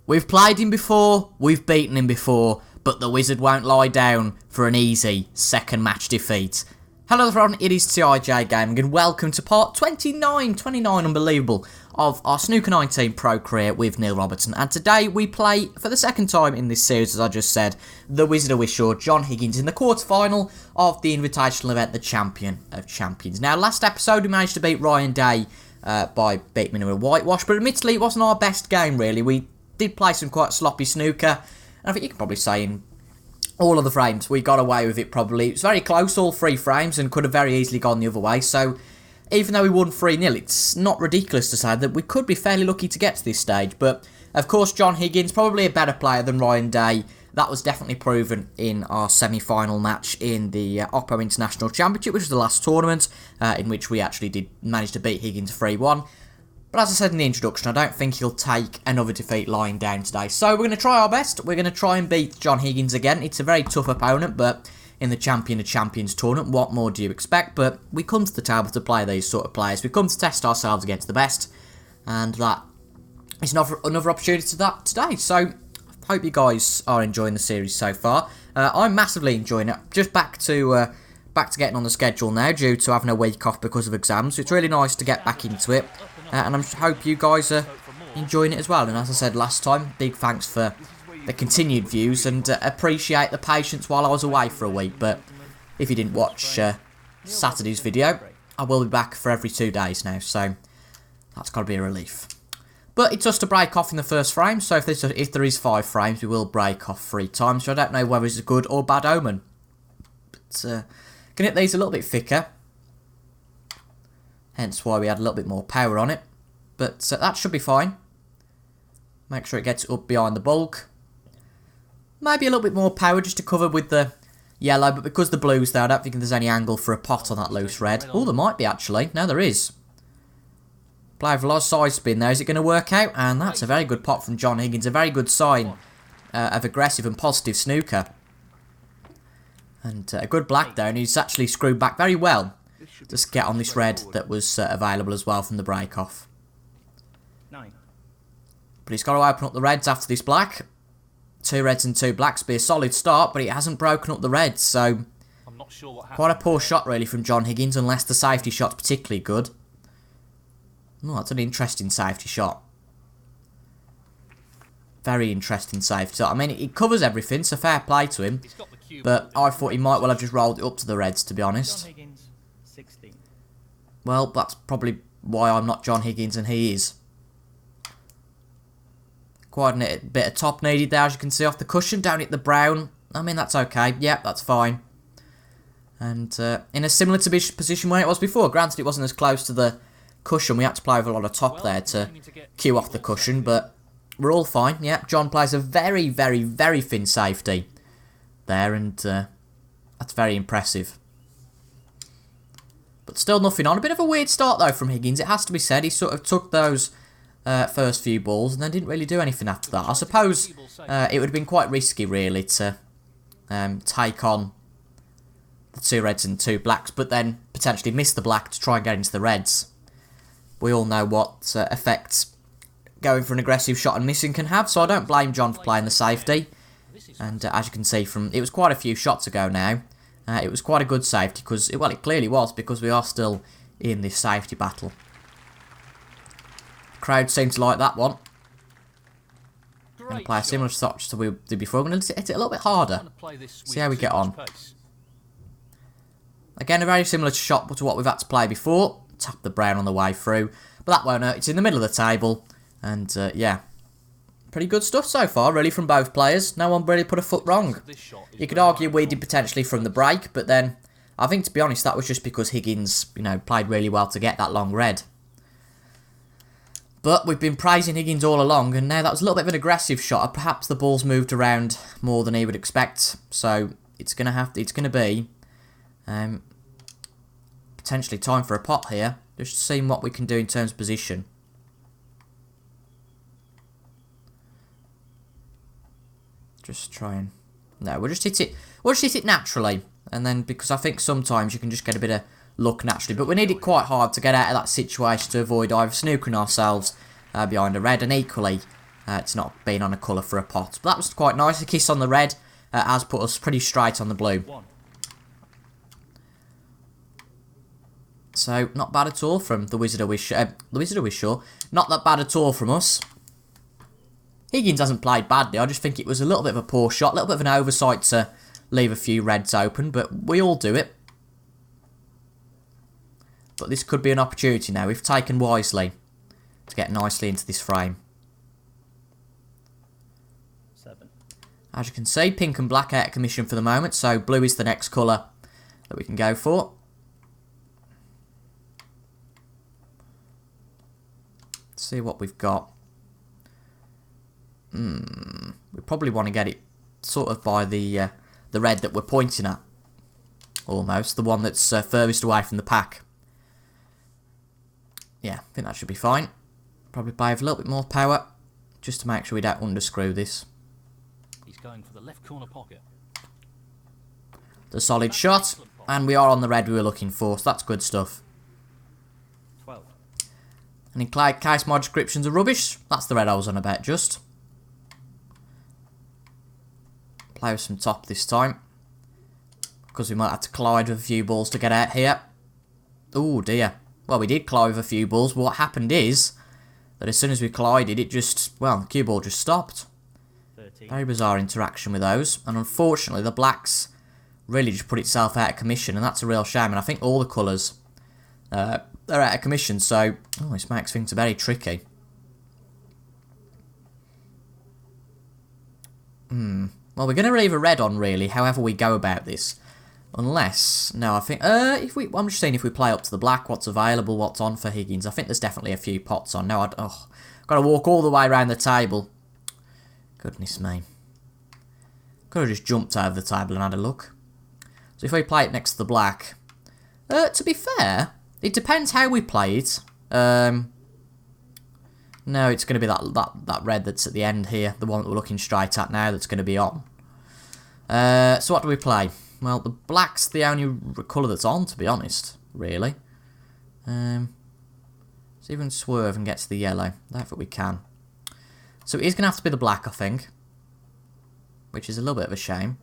We've played him before, we've beaten him before, but the Wizard won't lie down for an easy second match defeat. Hello everyone, it is TIJ Gaming and welcome to part 29, unbelievable, of our Snooker 19 Pro career with Neil Robertson. And today we play, for the second time in this series as I just said, the Wizard of Wishaw, John Higgins, in the quarter-final of the invitational event, the Champion of Champions. Now, last episode we managed to beat Ryan Day by beating him with a whitewash, but admittedly it wasn't our best game really. We did play some quite sloppy snooker, and I think you can probably say in all of the frames we got away with it probably. It was very close, all three frames, and could have very easily gone the other way, so even though we won 3-0, it's not ridiculous to say that we could be fairly lucky to get to this stage. But of course John Higgins, probably a better player than Ryan Day. That was definitely proven in our semi-final match in the Oppo International Championship, which was the last tournament, in which we actually did manage to beat Higgins 3-1. But as I said in the introduction, I don't think he'll take another defeat lying down today. So we're going to try our best. We're going to try and beat John Higgins again. It's a very tough opponent, but in the Champion of Champions tournament, what more do you expect? But we come to the table to play these sort of players. We come to test ourselves against the best, and that is another opportunity to that today. So I hope you guys are enjoying the series so far. I'm massively enjoying it. Just back to getting on the schedule now, due to having a week off because of exams. So it's really nice to get back into it. And I hope you guys are enjoying it as well. And as I said last time, big thanks for the continued views, and appreciate the patience while I was away for a week. But if you didn't watch Saturday's video, I will be back for every 2 days now, so that's got to be a relief. But it's just to break off in the first frame, so if there is 5 frames, we will break off 3 times. So I don't know whether it's a good or bad omen. But can hit these a little bit thicker. Hence why we had a little bit more power on it. But that should be fine. Make sure it gets up behind the bulk. Maybe a little bit more power just to cover with the yellow. But because the blue's there, I don't think there's any angle for a pot on that loose red. Oh, there might be actually. No, there is. Play with a lot of side spin there. Is it going to work out? And that's a very good pot from John Higgins. A very good sign of aggressive and positive snooker. And a good black there. And he's actually screwed back very well. Just get on this red that was available as well from the break-off. But he's got to open up the reds after this black. 2 reds and 2 blacks be a solid start, but it hasn't broken up the reds, so quite a poor shot really from John Higgins, unless the safety shot's particularly good. Oh, that's an interesting safety shot. Very interesting safety shot. I mean, it covers everything, so fair play to him. But I thought he might well have just rolled it up to the reds, to be honest. Well, that's probably why I'm not John Higgins and he is. Quite a bit of top needed there, as you can see off the cushion. Down at the brown. I mean, that's okay. Yep, that's fine. And in a similar position where it was before. Granted, it wasn't as close to the cushion. We had to play with a lot of top there to cue off the cushion, but we're all fine. Yep, John plays a very, very, very thin safety there, and that's very impressive. But still nothing on. A bit of a weird start, though, from Higgins. It has to be said. He sort of took those first few balls and then didn't really do anything after that. I suppose it would have been quite risky, really, to take on the 2 reds and 2 blacks, but then potentially miss the black to try and get into the reds. We all know what effects going for an aggressive shot and missing can have, so I don't blame John for playing the safety. And as you can see from... It was quite a few shots ago now. It was quite a good safety, because, well, it clearly was, because we are still in this safety battle. The crowd seemed to like that one. I'm going to play a similar shot to we did before. I'm going to hit it a little bit harder. See how we get on. Again, a very similar shot to what we've had to play before. Tap the brown on the way through. But that won't hurt. It's in the middle of the table. And, yeah. Pretty good stuff so far, really, from both players. No one really put a foot wrong. You could argue we did potentially from the break, but then I think, to be honest, that was just because Higgins, you know, played really well to get that long red. But we've been praising Higgins all along, and now that was a little bit of an aggressive shot. Perhaps the ball's moved around more than he would expect, so it's going to be potentially time for a pot here. Just seeing what we can do in terms of position. Just try and... No, we'll just hit it naturally. And then, because I think sometimes you can just get a bit of luck naturally. But we need it quite hard to get out of that situation to avoid either snookering ourselves behind a red. And equally, It's not been on a colour for a pot. But that was quite nice. A kiss on the red has put us pretty straight on the blue. So, not bad at all from the Wizard of Wishaw. Not that bad at all from us. Higgins hasn't played badly. I just think it was a little bit of a poor shot. A little bit of an oversight to leave a few reds open. But we all do it. But this could be an opportunity now, if taken wisely, to get nicely into this frame. 7. As you can see, pink and black out of commission for the moment, so blue is the next colour that we can go for. Let's see what we've got. We probably want to get it sort of by the red that we're pointing at. Almost, the one that's furthest away from the pack. Yeah, I think that should be fine. Probably play with a little bit more power, just to make sure we don't underscrew this. He's going for the left corner pocket. The solid shot, and we are on the red we were looking for, so that's good stuff. 12. And in case my descriptions are rubbish, that's the red I was on about just. Play with some top this time, because we might have to collide with a few balls to get out here. Oh dear. Well, we did collide with a few balls, but what happened is that as soon as we collided, it just, well, the cue ball just stopped. 13. Very bizarre interaction with those, and unfortunately the blacks really just put itself out of commission, and that's a real shame, and I think all the colours are out of commission, so this makes things very tricky. Well, we're going to leave a red on, really, however we go about this. Unless, no, I think, I'm just saying if we play up to the black, what's available, what's on for Higgins. I think there's definitely a few pots on. No, I've got to walk all the way around the table. Goodness me. Could have just jumped over the table and had a look. So if we play it next to the black, to be fair, it depends how we play it. No, it's going to be that red that's at the end here, the one that we're looking straight at now that's going to be on. So what do we play? Well, the black's the only colour that's on, to be honest, really. Let's even swerve and get to the yellow. I don't think we can. So it is going to have to be the black, I think. Which is a little bit of a shame.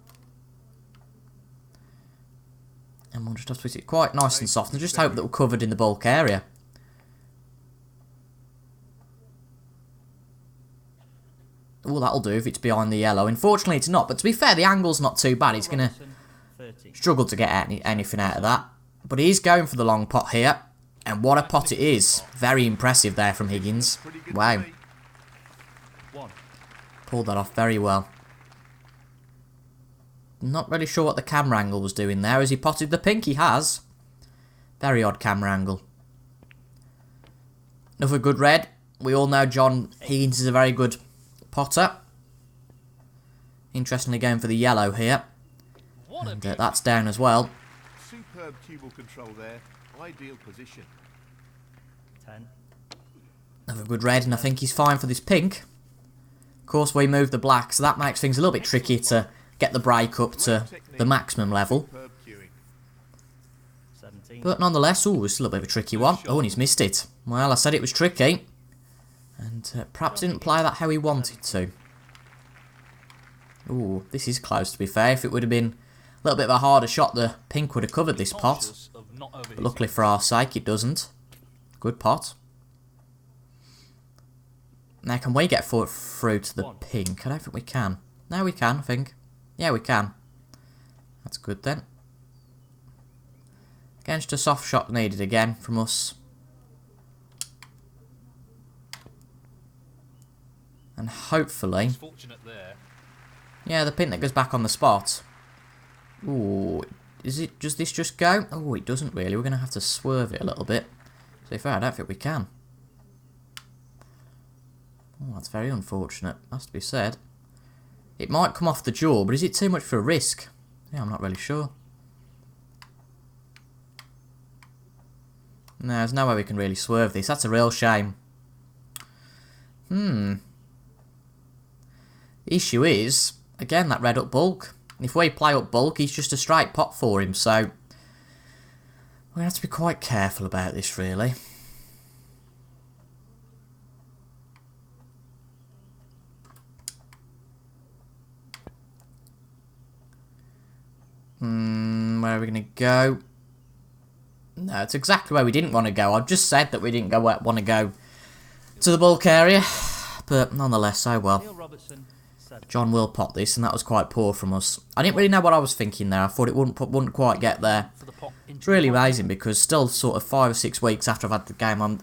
And we'll just have to hit it quite nice and soft and just hope that we're covered in the bulk area. Oh, that'll do if it's behind the yellow. Unfortunately, it's not. But to be fair, the angle's not too bad. It's going to struggle to get anything out of that. But he is going for the long pot here. And what a pot it is. Very impressive there from Higgins. Wow. Pulled that off very well. Not really sure what the camera angle was doing there. As he potted the pink, he has. Very odd camera angle. Another good red. We all know John Higgins is a very good potter. Interestingly going for the yellow here. And that's down as well. Superb cue ball control there. Ideal position. 10. Another good red, and I think he's fine for this pink. Of course, we move the black, so that makes things a little bit tricky to get the break up to the maximum level. 17. But nonetheless, it's a little bit of a tricky one. Oh, and he's missed it. Well, I said it was tricky. And perhaps didn't play that how he wanted to. Ooh, this is close, to be fair. If it would have been a little bit of a harder shot, the pink would have covered this pot. But luckily for our sake, it doesn't. Good pot. Now, can we get through to the pink? I don't think we can. No, we can, I think. Yeah, we can. That's good, then. Again, just a soft shot needed again from us. And hopefully... yeah, the pin that goes back on the spot. Ooh, does this just go? Oh, it doesn't really. We're going to have to swerve it a little bit. To be fair, I don't think we can. Oh, that's very unfortunate. Has to be said. It might come off the jaw, but is it too much for a risk? Yeah, I'm not really sure. No, there's no way we can really swerve this. That's a real shame. The issue is, again, that red up bulk. If we play up bulk, he's just a straight pot for him, so... we're going to have to be quite careful about this, really. Where are we going to go? No, it's exactly where we didn't want to go. I've just said that we didn't want to go to the bulk area. But nonetheless, oh well. Neil Robertson, 7. John will pot this, and that was quite poor from us. I didn't really know what I was thinking there. I thought it wouldn't quite get there. For the pot into It's really the pot. amazing because still sort of 5 or 6 weeks after I've had the game, I'm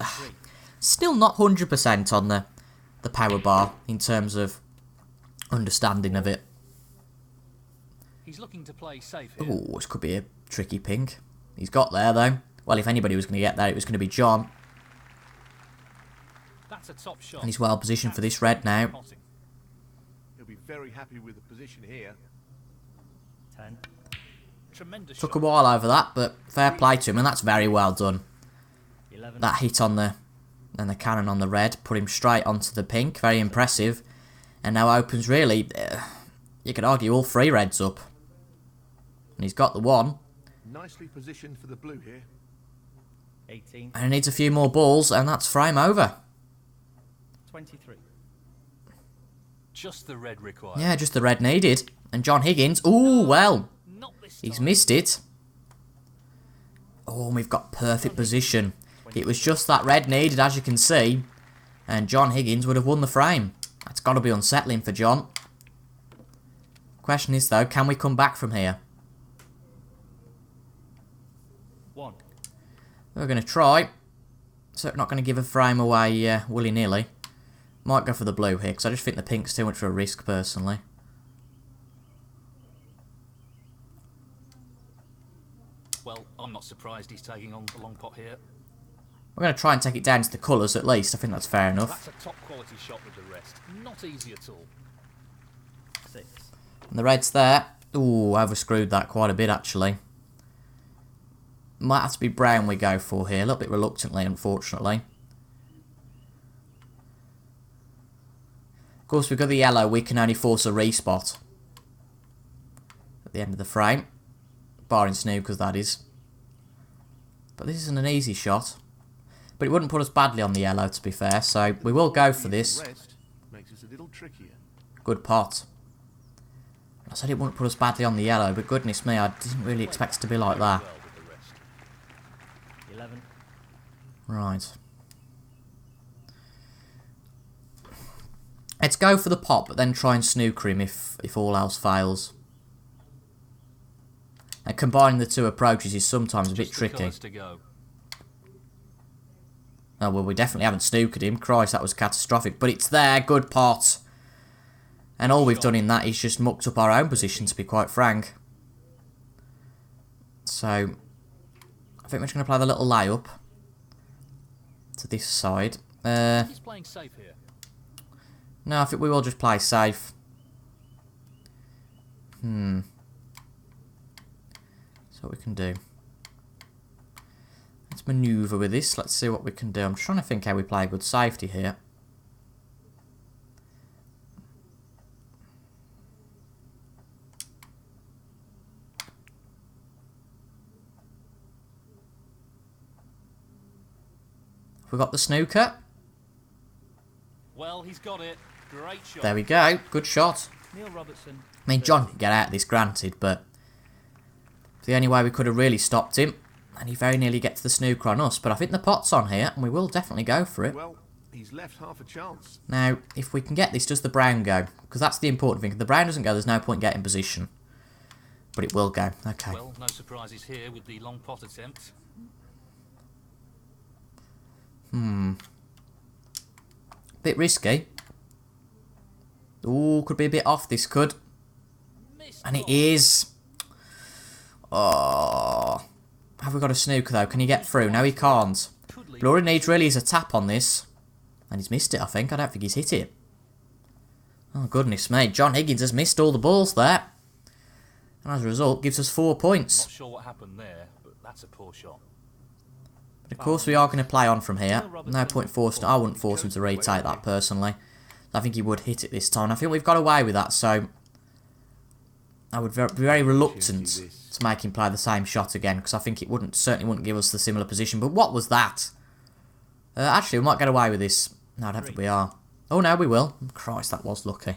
still not 100% on the power bar in terms of understanding of it. He's looking to play safe here. Oh, this could be a tricky pink. He's got there, though. Well, if anybody was going to get there, it was going to be John. That's a top shot. And he's well positioned for this red now. Potting. He'll be very happy with the position here. 10. Tremendous Took a shot. while over that, but fair play to him, and that's very well done. 11. That hit on the cannon on the red, put him straight onto the pink. Very impressive. And now opens really, you could argue all 3 reds up. And he's got the 1. Nicely positioned for the blue here. 18. And he needs a few more balls, and that's frame over. 23. Just the red required. Yeah, just the red needed. And John Higgins, ooh, well, Not this he's time. missed it. Oh, we've got perfect position. It was just that red needed, as you can see. And John Higgins would have won the frame. That's got to be unsettling for John. Question is, though, can we come back from here? 1. We're going to try. So not going to give a frame away willy-nilly. Might go for the blue here, because I just think the pink's too much of a risk, personally. Well, I'm not surprised he's taking on the long pot here. We're going to try and take it down to the colours, at least. I think that's fair enough. That's a top quality shot with the rest. Not easy at all. 6. And the red's there. Ooh, overscrewed that quite a bit, actually. Might have to be brown we go for here. A little bit reluctantly, unfortunately. Of course, we've got the yellow. We can only force a respot at the end of the frame. Barring Snooker, that is. But this isn't an easy shot. But it wouldn't put us badly on the yellow, to be fair. So we will go for this. Rest makes it a little trickier. Good pot. I said it wouldn't put us badly on the yellow, but goodness me, I didn't really expect it to be like that. Well with the rest. 11. Right. Let's go for the pot, but then try and snooker him if all else fails. And combining the two approaches is sometimes a bit Just the tricky. colours to go. Oh, well, we definitely haven't snookered him. Christ, that was catastrophic. But it's there. Good pot. And all we've done in that is just mucked up our own position, to be quite frank. So, I think we're just going to play the little layup to this side. He's playing safe here. No, I think we will just play safe. So what we can do. Let's manoeuvre with this. Let's see what we can do. I'm trying to think how we play good safety here. Have we got the snooker? Well, he's got it. Great shot. There we go. Good shot. Neil Robertson. I mean, John can get out of this, granted, but the only way we could have really stopped him, and he very nearly gets the snooker on us. But I think the pot's on here, and we will definitely go for it. Well, he's left half a chance. Now, if we can get this, does the brown go? Because that's the important thing. If the brown doesn't go, there's no point getting position. But it will go. Okay. Well, no surprises here with the long pot attempt. Bit risky. Ooh, could be a bit off, this could. Missed And it pot. is. Oh. Have we got a snooker, though? Can he get through? No, he can't. Could lead. But all he needs really is a tap on this. And he's missed it, I think. I don't think he's hit it. Oh, goodness me. John Higgins has missed all the balls there. And as a result, gives us 4 points. Not sure what happened there, but that's a poor shot. But of course, we are going to play on from here. No point forcing. I wouldn't force him to retake that, personally. I think he would hit it this time. I think we've got away with that, so I would be very reluctant to make him play the same shot again, because I think it certainly wouldn't give us the similar position. But what was that? Actually, we might get away with this. No, I don't think we are. Oh, no, we will. Christ, that was lucky.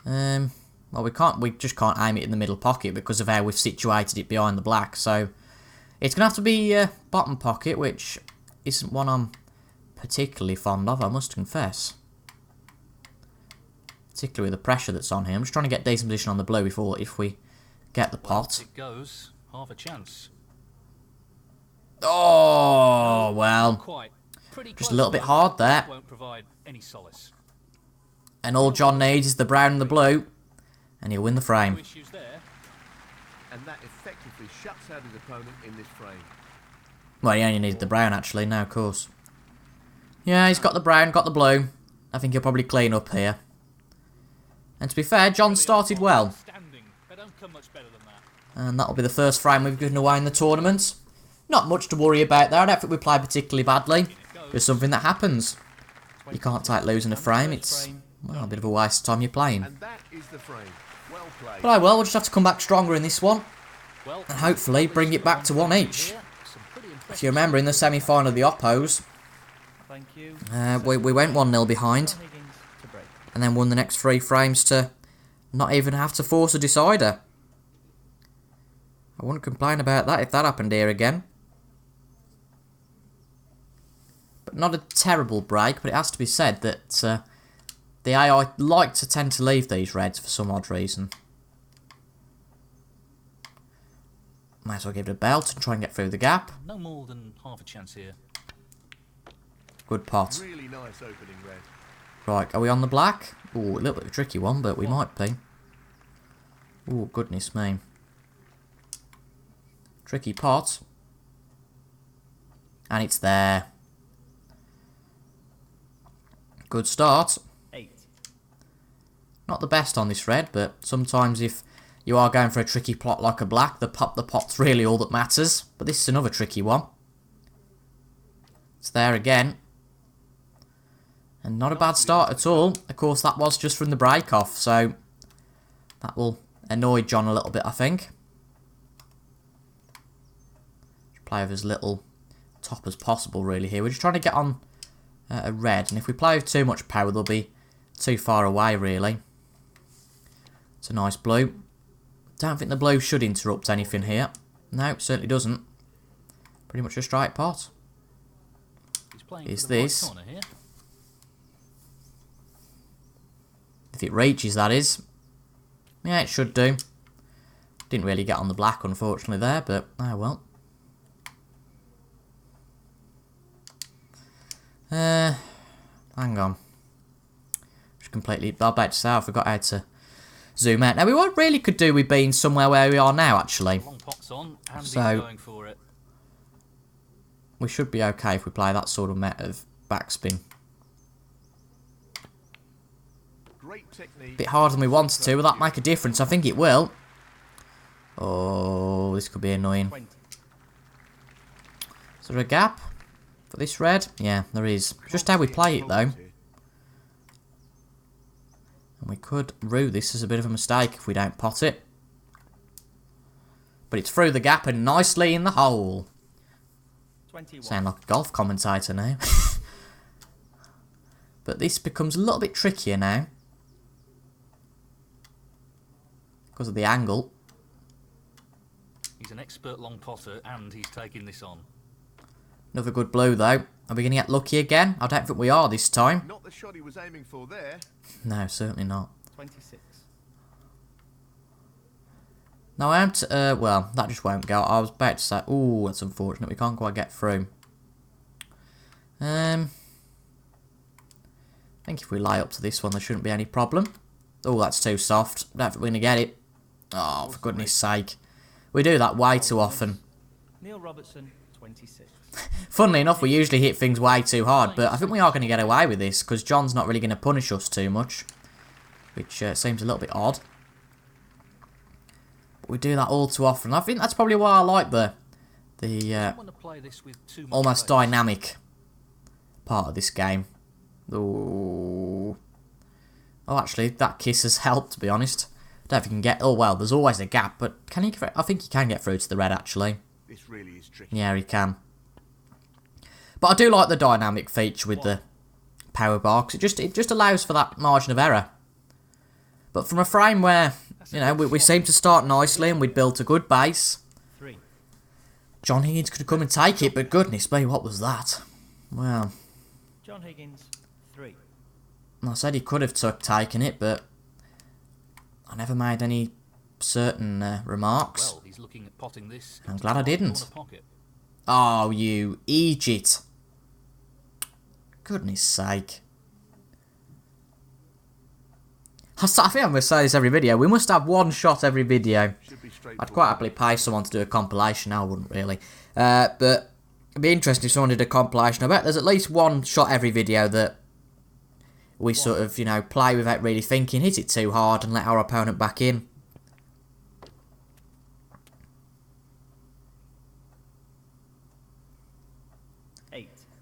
What Well, we just can't aim it in the middle pocket because of how we've situated it behind the black. So it's going to have to be bottom pocket, which isn't one I'm particularly fond of, I must confess. Particularly with the pressure that's on here. I'm just trying to get decent position on the blue before if we get the pot. It goes. Half a chance. Oh, well. Quite. Pretty Just a little bit hard there. Won't provide any solace. And all John needs is the brown and the blue. And he'll win the frame. No issues there. And that effectively shuts out his opponent in this frame. Well, he only needed the brown, actually. No, of course. Yeah, he's got the brown, got the blue. I think he'll probably clean up here. And to be fair, John started well. They don't come much better than that. And that'll be the first frame we've given away in the tournament. Not much to worry about there. I don't think we played particularly badly. Just something that happens. You can't take losing a frame. It's, well, a bit of a waste of time you're playing. And that is the frame. Well played. But we'll just have to come back stronger in this one. And hopefully bring it back to one each. If you remember, in the semi-final of the Oppos, we went 1-0 behind. And then won the next 3 frames to not even have to force a decider. I wouldn't complain about that if that happened here again. But not a terrible break, but it has to be said that the AI like to tend to leave these reds for some odd reason. Might as well give it a belt and try and get through the gap. No more than half a chance here. Good pot. Really nice opening red. Right, are we on the black? Ooh, a little bit of a tricky one, but we might be. Ooh, goodness me. Tricky pot. And it's there. Good start. 8. Not the best on this red, but sometimes if you are going for a tricky plot like a black, the pot's really all that matters. But this is another tricky one. It's there again. And not a bad start at all. Of course, that was just from the break-off, so that will annoy John a little bit, I think. Just play with as little top as possible, really, here. We're just trying to get on a red, and if we play with too much power, they'll be too far away, really. It's a nice blue. Don't think the blue should interrupt anything here. No, it certainly doesn't. Pretty much a straight pot. Is this? If it reaches, that is. Yeah, it should do. Didn't really get on the black, unfortunately, there, but oh well. Hang on. Just completely, I bet to say I forgot how to zoom out. Now, we what really could do with being somewhere where we are now, actually. Long pot's on, and So, going for it. We should be okay if we play that sort of method of backspin. Great technique. Bit harder than we wanted to. Will that make a difference? I think it will. Oh, this could be annoying. 20. Is there a gap for this red? Yeah, there is. Just how we play it, though. And we could rue this as a bit of a mistake if we don't pot it. But it's through the gap and nicely in the hole. 21. Sound like a golf commentator now. But this becomes a little bit trickier now. Because of the angle. He's an expert long potter, and he's taking this on. Another good blue, though. Are we going to get lucky again? I don't think we are this time. Not the shot he was aiming for there. No, certainly not. 26. No, I am well, that just won't go. I was about to say, ooh, that's unfortunate. We can't quite get through. I think if we lay up to this one, there shouldn't be any problem. Oh, that's too soft. Don't think we're going to get it. Oh, for goodness sake. We do that way too often. Neil Robertson, 26. Funnily enough, we usually hit things way too hard, but I think we are going to get away with this, because John's not really going to punish us too much. Which seems a little bit odd. But we do that all too often. I think that's probably why I like the almost dynamic part of this game. Ooh. Oh, actually, that kiss has helped, to be honest. I don't think you can get... Oh, well, there's always a gap, but can he... I think he can get through to the red, actually. This really is tricky. Yeah, he can. But I do like the dynamic feature with the power bar, because it just allows for that margin of error. But from a frame where You know, we seem to start nicely and we'd built a good base. 3. John Higgins could come and take it, but goodness me, what was that? Well, John Higgins, 3. I said he could have taken it, but I never made any certain remarks. Well, he's looking at potting this. I'm into glad I the right didn't. corner pocket. Oh, you Egypt. Goodness sake. I think I'm going to say this every video. We must have one shot every video. Should be I'd straightforward. quite happily pay someone to do a compilation. I wouldn't really. But it'd be interesting if someone did a compilation. I bet there's at least one shot every video that we sort of, you know, play without really thinking. Hit it too hard and let our opponent back in.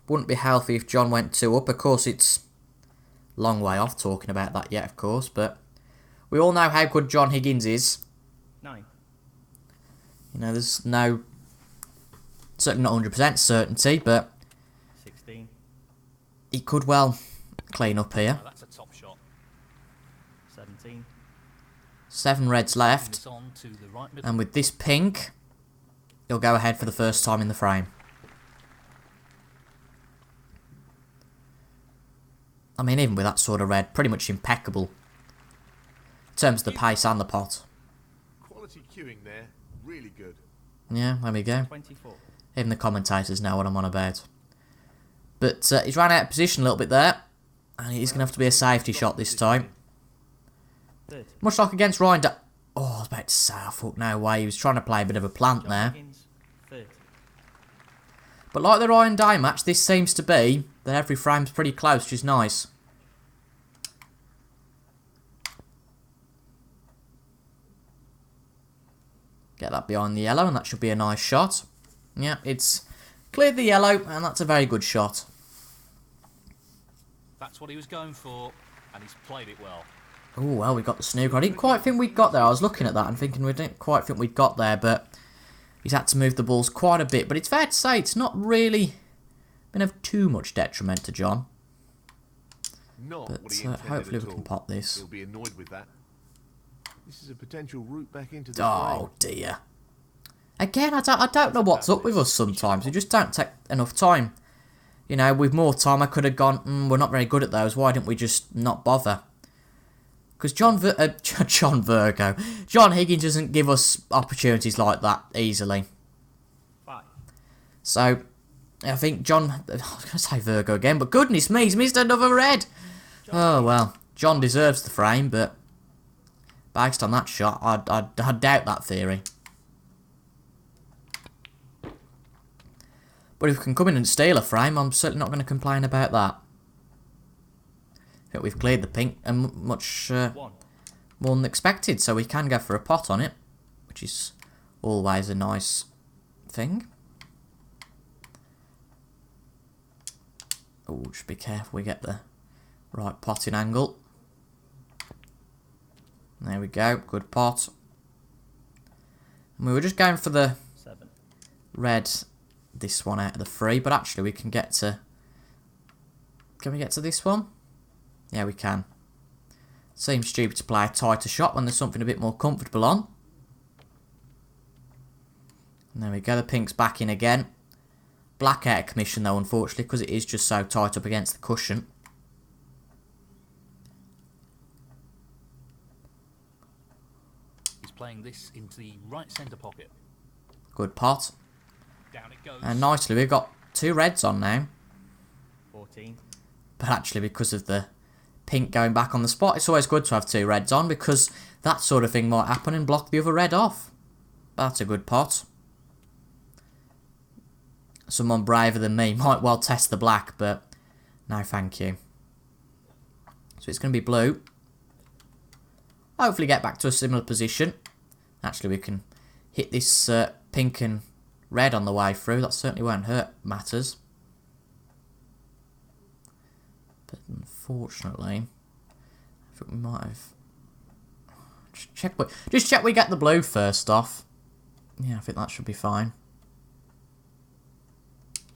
Wouldn't be healthy if John went 2 up. Of course, it's a long way off talking about that yet, of course. But we all know how good John Higgins is. 9. You know, there's no... certainly not 100% certainty, but 16. he could well clean up here. Now that's a top shot. 17. 7 reds left. This on to the right middle. And with this pink, he'll go ahead for the first time in the frame. I mean, even with that sort of red, pretty much impeccable. In terms of the pace and the pot. Quality queuing there, really good. Yeah, there we go. 24. Even the commentators know what I'm on about. But he's ran out of position a little bit there. And he's going to have to be a safety shot this time. 30. Much like against Ryan oh, I was about to say, I thought, no way. He was trying to play a bit of a plant John there. Higgins, 30. But like the Ryan Day match, this seems to be that every frame's pretty close, which is nice. Get that behind the yellow, and that should be a nice shot. Yeah, it's cleared the yellow, and that's a very good shot. That's what he was going for, and he's played it well. Oh, well, we got the snooker. I didn't quite think we'd got there. I was looking at that and thinking we didn't quite think we'd got there, but he's had to move the balls quite a bit. But it's fair to say it's not really been of too much detriment to John. Not But what he intended hopefully at we can all. pop this. He'll be annoyed with that. This is a potential route back into the Oh, frame. dear. Again, I don't know what's up with us sometimes. We just don't take enough time. You know, with more time, I could have gone, we're not very good at those. Why didn't we just not bother? Because John Higgins doesn't give us opportunities like that easily. 5. So, I think John... I was going to say Virgo again, but goodness me, he's missed another red. Oh, well. John deserves the frame, but based on that shot, I doubt that theory. But if we can come in and steal a frame, I'm certainly not going to complain about that. I think we've cleared the pink and much 1. more than expected, so we can go for a pot on it, which is always a nice thing. Oh, just be careful we get the right potting angle. There we go, good pot. And we were just going for the 7. red, this one out of the 3, but actually we can get to... Can we get to this one? Yeah, we can. Seems stupid to play a tighter shot when there's something a bit more comfortable on. And there we go, the pink's back in again. Black out of commission though, unfortunately, because it is just so tight up against the cushion. He's playing this into the right centre pocket. Good pot. Down it goes. And nicely, we've got 2 reds on now. 14. But actually, because of the pink going back on the spot, it's always good to have 2 reds on, because that sort of thing might happen and block the other red off. That's a good pot. Someone braver than me might well test the black, but no thank you. So it's going to be blue. Hopefully get back to a similar position. Actually, we can hit this pink and red on the way through. That certainly won't hurt matters. But unfortunately, I think we might have... Just check we get the blue first off. Yeah, I think that should be fine.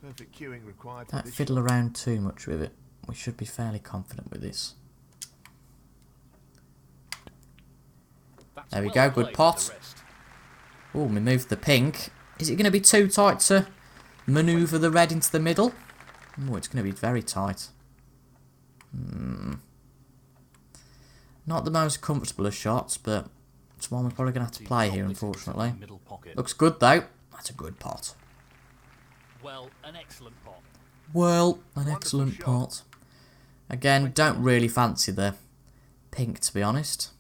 Perfect queuing required for Don't this fiddle around too much with it. We should be fairly confident with this. That's There we well go, good played pot. with the rest. Oh, we moved the pink. Is it going to be too tight to manoeuvre the red into the middle? Oh, it's going to be very tight. Not the most comfortable of shots, but it's one we're probably going to have to play here, unfortunately. Middle pocket. Looks good, though. That's a good pot. Well, an excellent pot. Well, an Wonderful excellent shot. pot. Again, don't really fancy the pink, to be honest.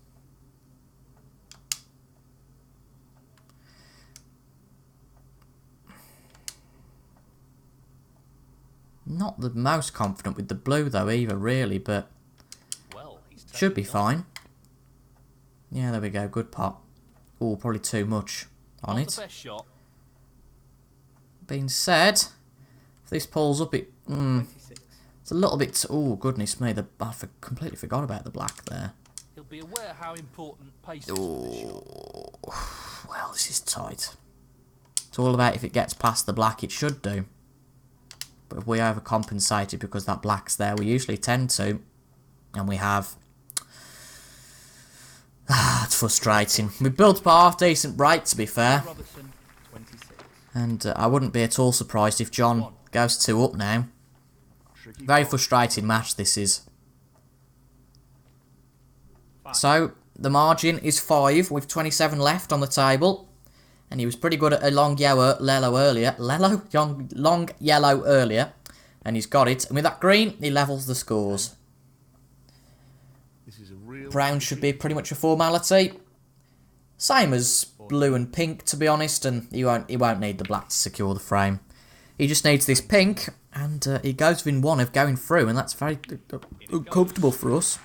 Not the most confident with the blue, though, either, really, but Well, he's should be taken it on. fine. Yeah, there we go. Good pot. Oh, probably too much on Not it. the best shot. Being said, if this pulls up, it's 26. a little bit. Oh, goodness me! Completely forgot about the black there. He'll be aware how important pace is for this shot. Oh, well, this is tight. It's all about if it gets past the black, it should do. But if we overcompensated because that black's there, we usually tend to, and we have. It's frustrating. We built up a half-decent break, to be fair. Robertson, 26. And I wouldn't be at all surprised if John goes 2 up now. Tricky Very pot. frustrating match this is. 5. So, the margin is 5 with 27 left on the table. And he was pretty good at a long yellow earlier. Long yellow earlier. And he's got it. And with that green, he levels the scores. This is a real Brown should be pretty much a formality. Same as blue and pink, to be honest, and he won't need the black to secure the frame. He just needs this pink, and he goes within 1 of going through, and that's very comfortable for us.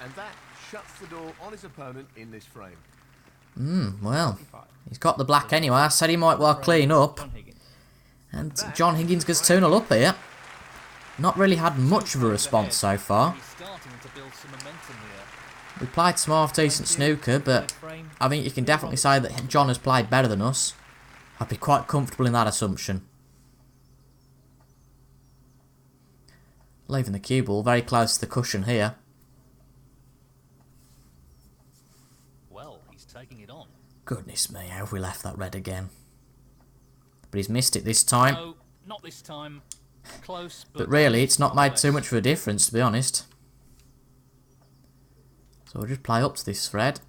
And that shuts the door on his opponent in this frame. Well, he's got the black anyway. I said he might well clean up, John Higgins. and John Higgins gets 2-0 up here. Not really had much of a response so far. He's starting to build some momentum here. We played some half-decent snooker, but Frame. I think you can definitely say that John has played better than us. I'd be quite comfortable in that assumption. Leaving the cue ball very close to the cushion here. Well, he's taking it on. Goodness me, how have we left that red again? But he's missed it this time. No, not this time. Close, But really, it's not made too much of a difference, to be honest. So we'll just play up to this thread.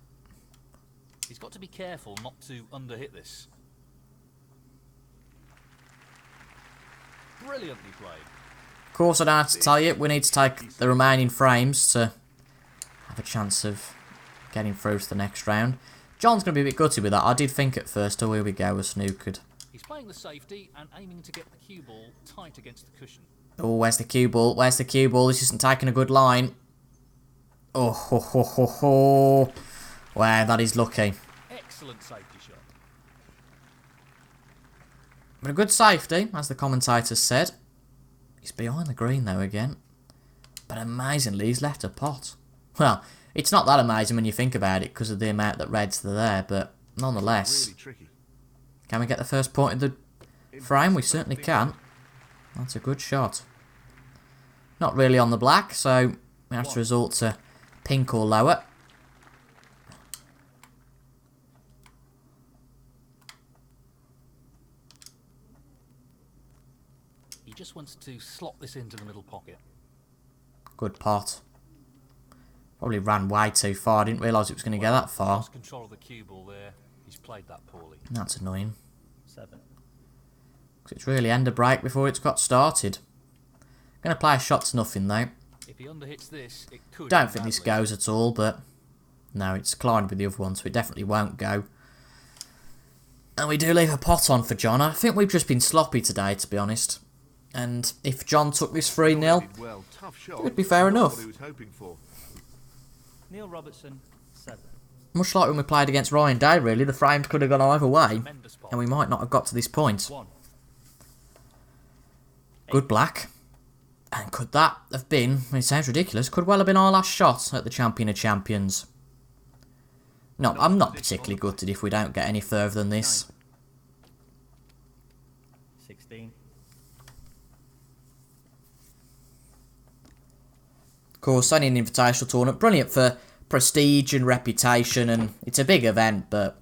He's got to be careful not to underhit this. Brilliantly played. Of course, I don't have to tell you, we need to take the remaining frames to have a chance of getting through to the next round. John's going to be a bit gutted with that. I did think at first, oh, here we go, we're snookered. He's playing the safety and aiming to get the cue ball tight against the cushion. Oh, where's the cue ball? Where's the cue ball? This isn't taking a good line. Oh, ho, ho, ho, ho. Wow, that is lucky. Excellent safety shot. But a good safety, as the commentators said. He's behind the green, though, again. But amazingly, he's left a pot. Well, it's not that amazing when you think about it, because of the amount that reds are there, but nonetheless. Really tricky. Can we get the first point of the frame? We certainly can. That's a good shot. Not really on the black, so we have to resort to pink or lower. He just wants to slot this into the middle pocket. Good pot. Probably ran way too far. I didn't realise it was going to go that far. Lost control of the cue ball there. He's played that poorly. That's annoying. 7. 'Cause it's really end a break before it's got started. Going to play a shot to nothing though. If he underhits this, it could. Don't go think this badly. goes at all, but no, it's collided with the other one, so it definitely won't go. And we do leave a pot on for John. I think we've just been sloppy today, to be honest. And if John took this 3-0, Did well. Tough shot. it would be fair Not enough. What he was hoping for. Neil Robertson, 7. Much like when we played against Ryan Day, really, the frames could have gone either way, Tremendous pot. and we might not have got to this point. 1. Good black. And could that have been, it sounds ridiculous, could well have been our last shot at the Champion of Champions. No, I'm not particularly gutted if we don't get any further than this. 16. Of course, only an invitational tournament. Brilliant for prestige and reputation, and it's a big event, but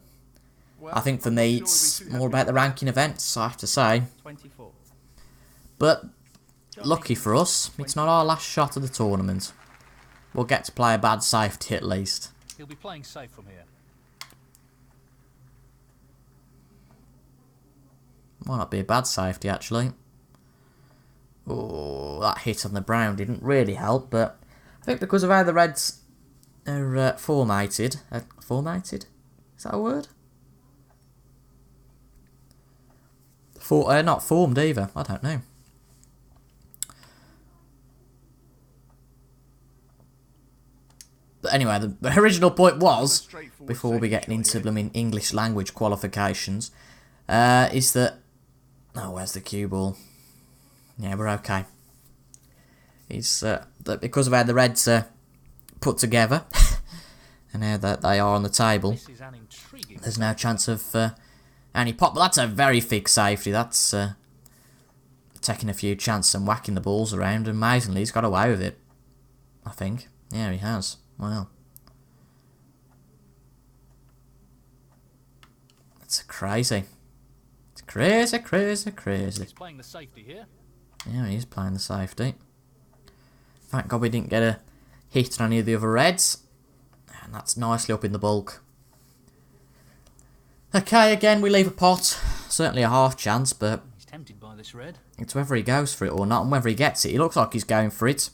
I think for me it's more about the ranking events, I have to say. 24. But lucky for us, it's not our last shot of the tournament. We'll get to play a bad safety at least. He'll be playing safe from here. Might not be a bad safety, actually. Oh, that hit on the brown didn't really help, but I think because of how the Reds are formatted... formatted? Is that a word? Not formed either. I don't know. But anyway, the original point was, before we get into blooming English language qualifications, is that... Oh, where's the cue ball? Yeah, we're okay. Is that because of how the Reds are put together, and how that they are on the table, This is an intriguing... there's no chance of any pop. But that's a very thick safety. That's taking a few chances and whacking the balls around. And amazingly, he's got away with it, I think. Yeah, he has. Wow. That's crazy. It's crazy, crazy, crazy. He's playing the safety here. Yeah, he is playing the safety. Thank God we didn't get a hit on any of the other Reds. And that's nicely up in the bulk. Okay, again, we leave a pot. Certainly a half chance, but He's tempted by this red. it's whether he goes for it or not, and whether he gets it. He looks like he's going for it.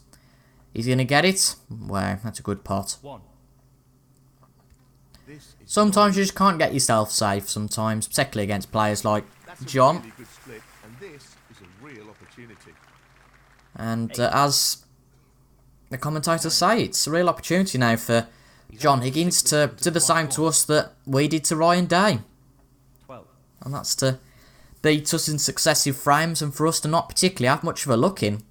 Is he going to get it? Wow, that's a good pot. 1. This is Sometimes you just can't get yourself safe, sometimes, particularly against players like that's a John. really good split, and this is a real opportunity. And as the commentators say, it's a real opportunity now for John Higgins to do the same to us that we did to Ryan Day. 12. And that's to beat us in successive frames and for us to not particularly have much of a look in.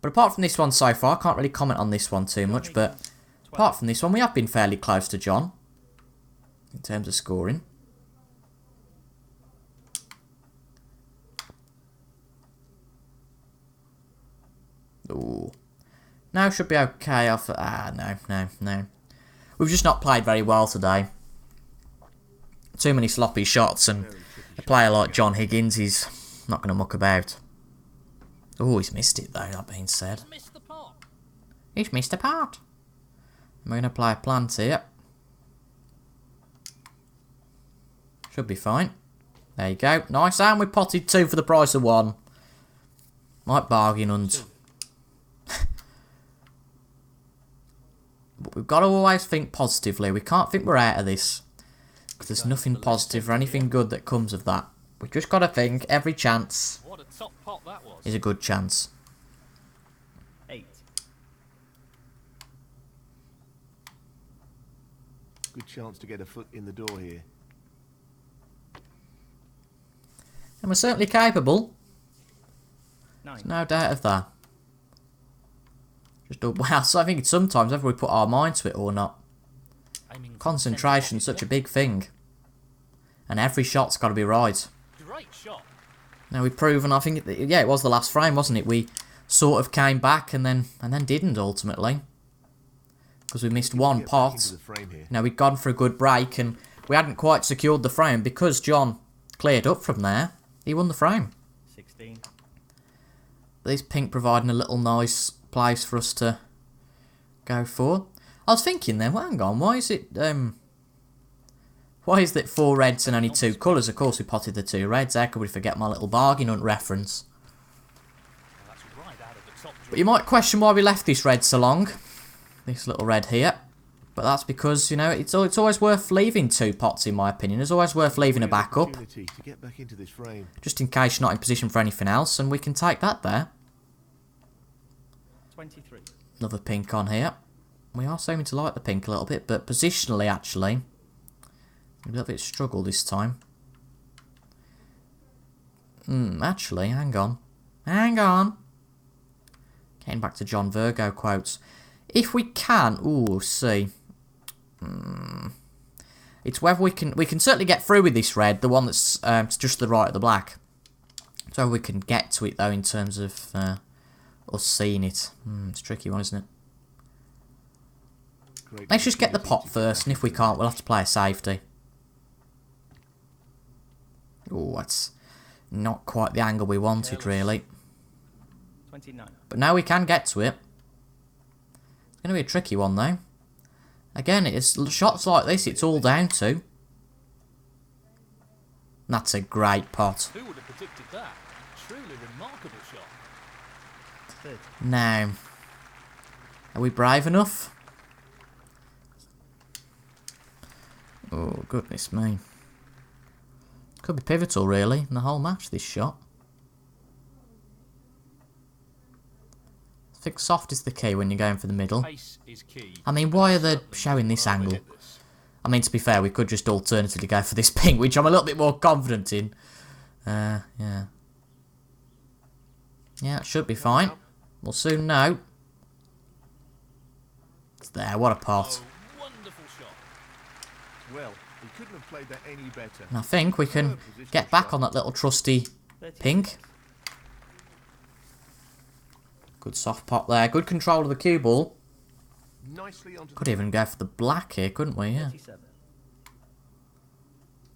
But apart from this one so far, I can't really comment on this one too much, but apart from this one, we have been fairly close to John in terms of scoring. Ooh. Now should be okay off... no. We've just not played very well today. Too many sloppy shots, and a player like John Higgins, he's not going to muck about. Oh, he's missed it though, that being said. Missed the pot. He's missed a part. I'm going to play a plant here. Should be fine. There you go. Nice, and we potted 2 for the price of 1. Might bargain hunt. But we've got to always think positively. We can't think we're out of this. Because there's nothing positive or anything good that comes of that. We've just got to think every chance What a top pot that was. is a good chance. 8. Good chance to get a foot in the door here. And we're certainly capable. 9. No doubt of that. Just well, so I think it's sometimes whether we put our mind to it or not. Aiming for Concentration's the centre such a pocket big thing. And every shot's got to be right. here. Great shot. Now we've proven, I think, yeah, it was the last frame, wasn't it? We sort of came back and then didn't ultimately. Because we missed one Get back pot. into the frame here. Now we'd gone for a good break and we hadn't quite secured the frame. Because John cleared up from there, he won the frame. 16. These pink providing a little nice place for us to go for. I was thinking then, well, hang on, why is it it 4 reds and only 2 colours? Of course we potted the 2 reds. How could we forget my little bargain hunt reference? Well, that's right out of the top But you might question why we left this red so long. This little red here. But that's because, you know, it's always worth leaving 2 pots in my opinion. It's always worth leaving a Real backup. opportunity to get back into this frame. Just in case you're not in position for anything else. And we can take that there. 23. Another pink on here. We are seeming to like the pink a little bit, but positionally, actually, a little bit struggle this time. Actually, hang on. Hang on. Getting back to John Virgo quotes. If we can... Ooh, see. It's whether we can certainly get through with this red, the one that's to just the right of the black. So we can get to it, though, in terms of... us seeing it. It's a tricky one, isn't it? great Let's just get the opportunity pot to first, and if we can't, we'll have to play a safety. Oh, that's not quite the angle we wanted, really. 29. But now we can get to it. It's going to be a tricky one, though. Again, it's shots like this, it's all down to. That's a great pot. Who would have predicted that? Truly remarkable shot. 30. Now, are we brave enough? Oh, goodness me. Could be pivotal, really, in the whole match, this shot. I think soft is the key when you're going for the middle. Pace is key. I mean, why are they showing this angle? I mean, to be fair, we could just alternatively go for this pink, which I'm a little bit more confident in. Yeah. Yeah, it should be fine. We'll soon know. It's there, what a pot. Oh, wonderful shot. Well, he couldn't have played that any better. And I think we can get back on that little trusty 30. pink. Good soft pot there. Good control of the cue ball. Nicely onto Could the even go for the black here, couldn't we? Yeah. 37.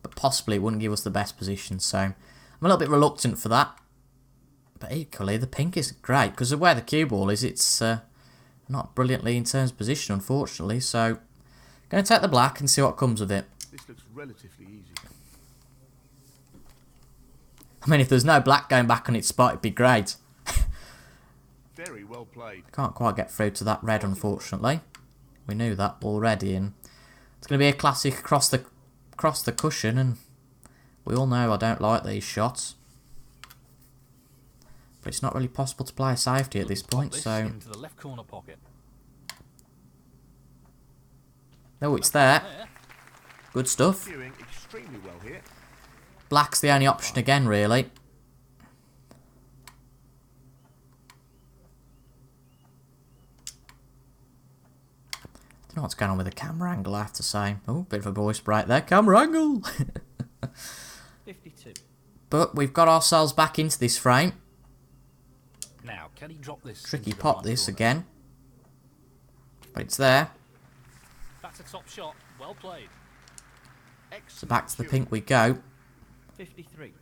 But possibly it wouldn't give us the best position, so I'm a little bit reluctant for that. But equally, the pink is great, because of where the cue ball is, it's not brilliantly in terms of position, unfortunately. So, going to take the black and see what comes of it. This looks relatively easy. I mean, if there's no black going back on its spot, it'd be great. Very well played. Can't quite get through to that red, unfortunately. We knew that already, and it's going to be a classic across the cushion, and we all know I don't like these shots. But it's not really possible to play a safety at this point, so... Into the left corner pocket. Oh, it's there. There. Good stuff. Doing extremely well here. Black's the only option again, really. Don't know what's going on with the camera angle, I have to say. Oh, bit of a voice break there. Camera angle! 52. But we've got ourselves back into this frame. Now, can he drop this? Tricky into the pot right this corner? again. But it's there. That's a top shot. Well played. So back to the pink we go. 53.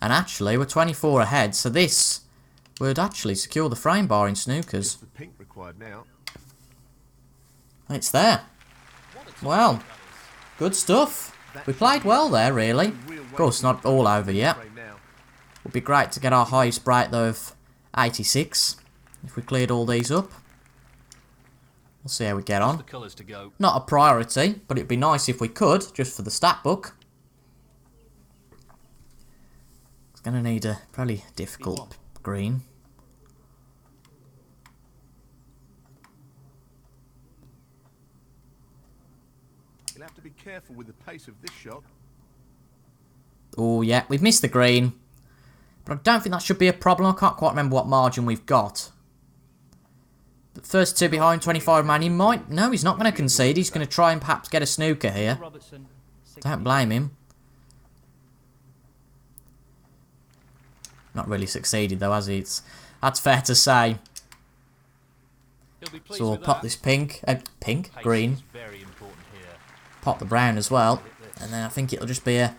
And actually, we're 24 ahead, so this would actually secure the frame bar in snookers. Just the pink required now. And it's there. What a top Well, shot that is. good stuff. We played well there, really. Of course, not all over yet. Would be great to get our highest break, though, of 86. If we cleared all these up. We'll see how we get The on. colours to go. Not a priority, but it'd be nice if we could, just for the stat book. It's going to need a probably difficult green. You'll have to be careful with the pace of this shot. Oh, yeah, we've missed the green. But I don't think that should be a problem. I can't quite remember what margin we've got. But first two behind 25 man, he might... No, he's not going to concede. He's going to try and perhaps get a snooker here. Robertson. 60. Don't blame him. Not really succeeded, though, has he? That's fair to say. He'll be pleased So we'll with pop that. this pink. Pink? Pace Green. is very important here. Pop the brown as well. And then I think it'll just be a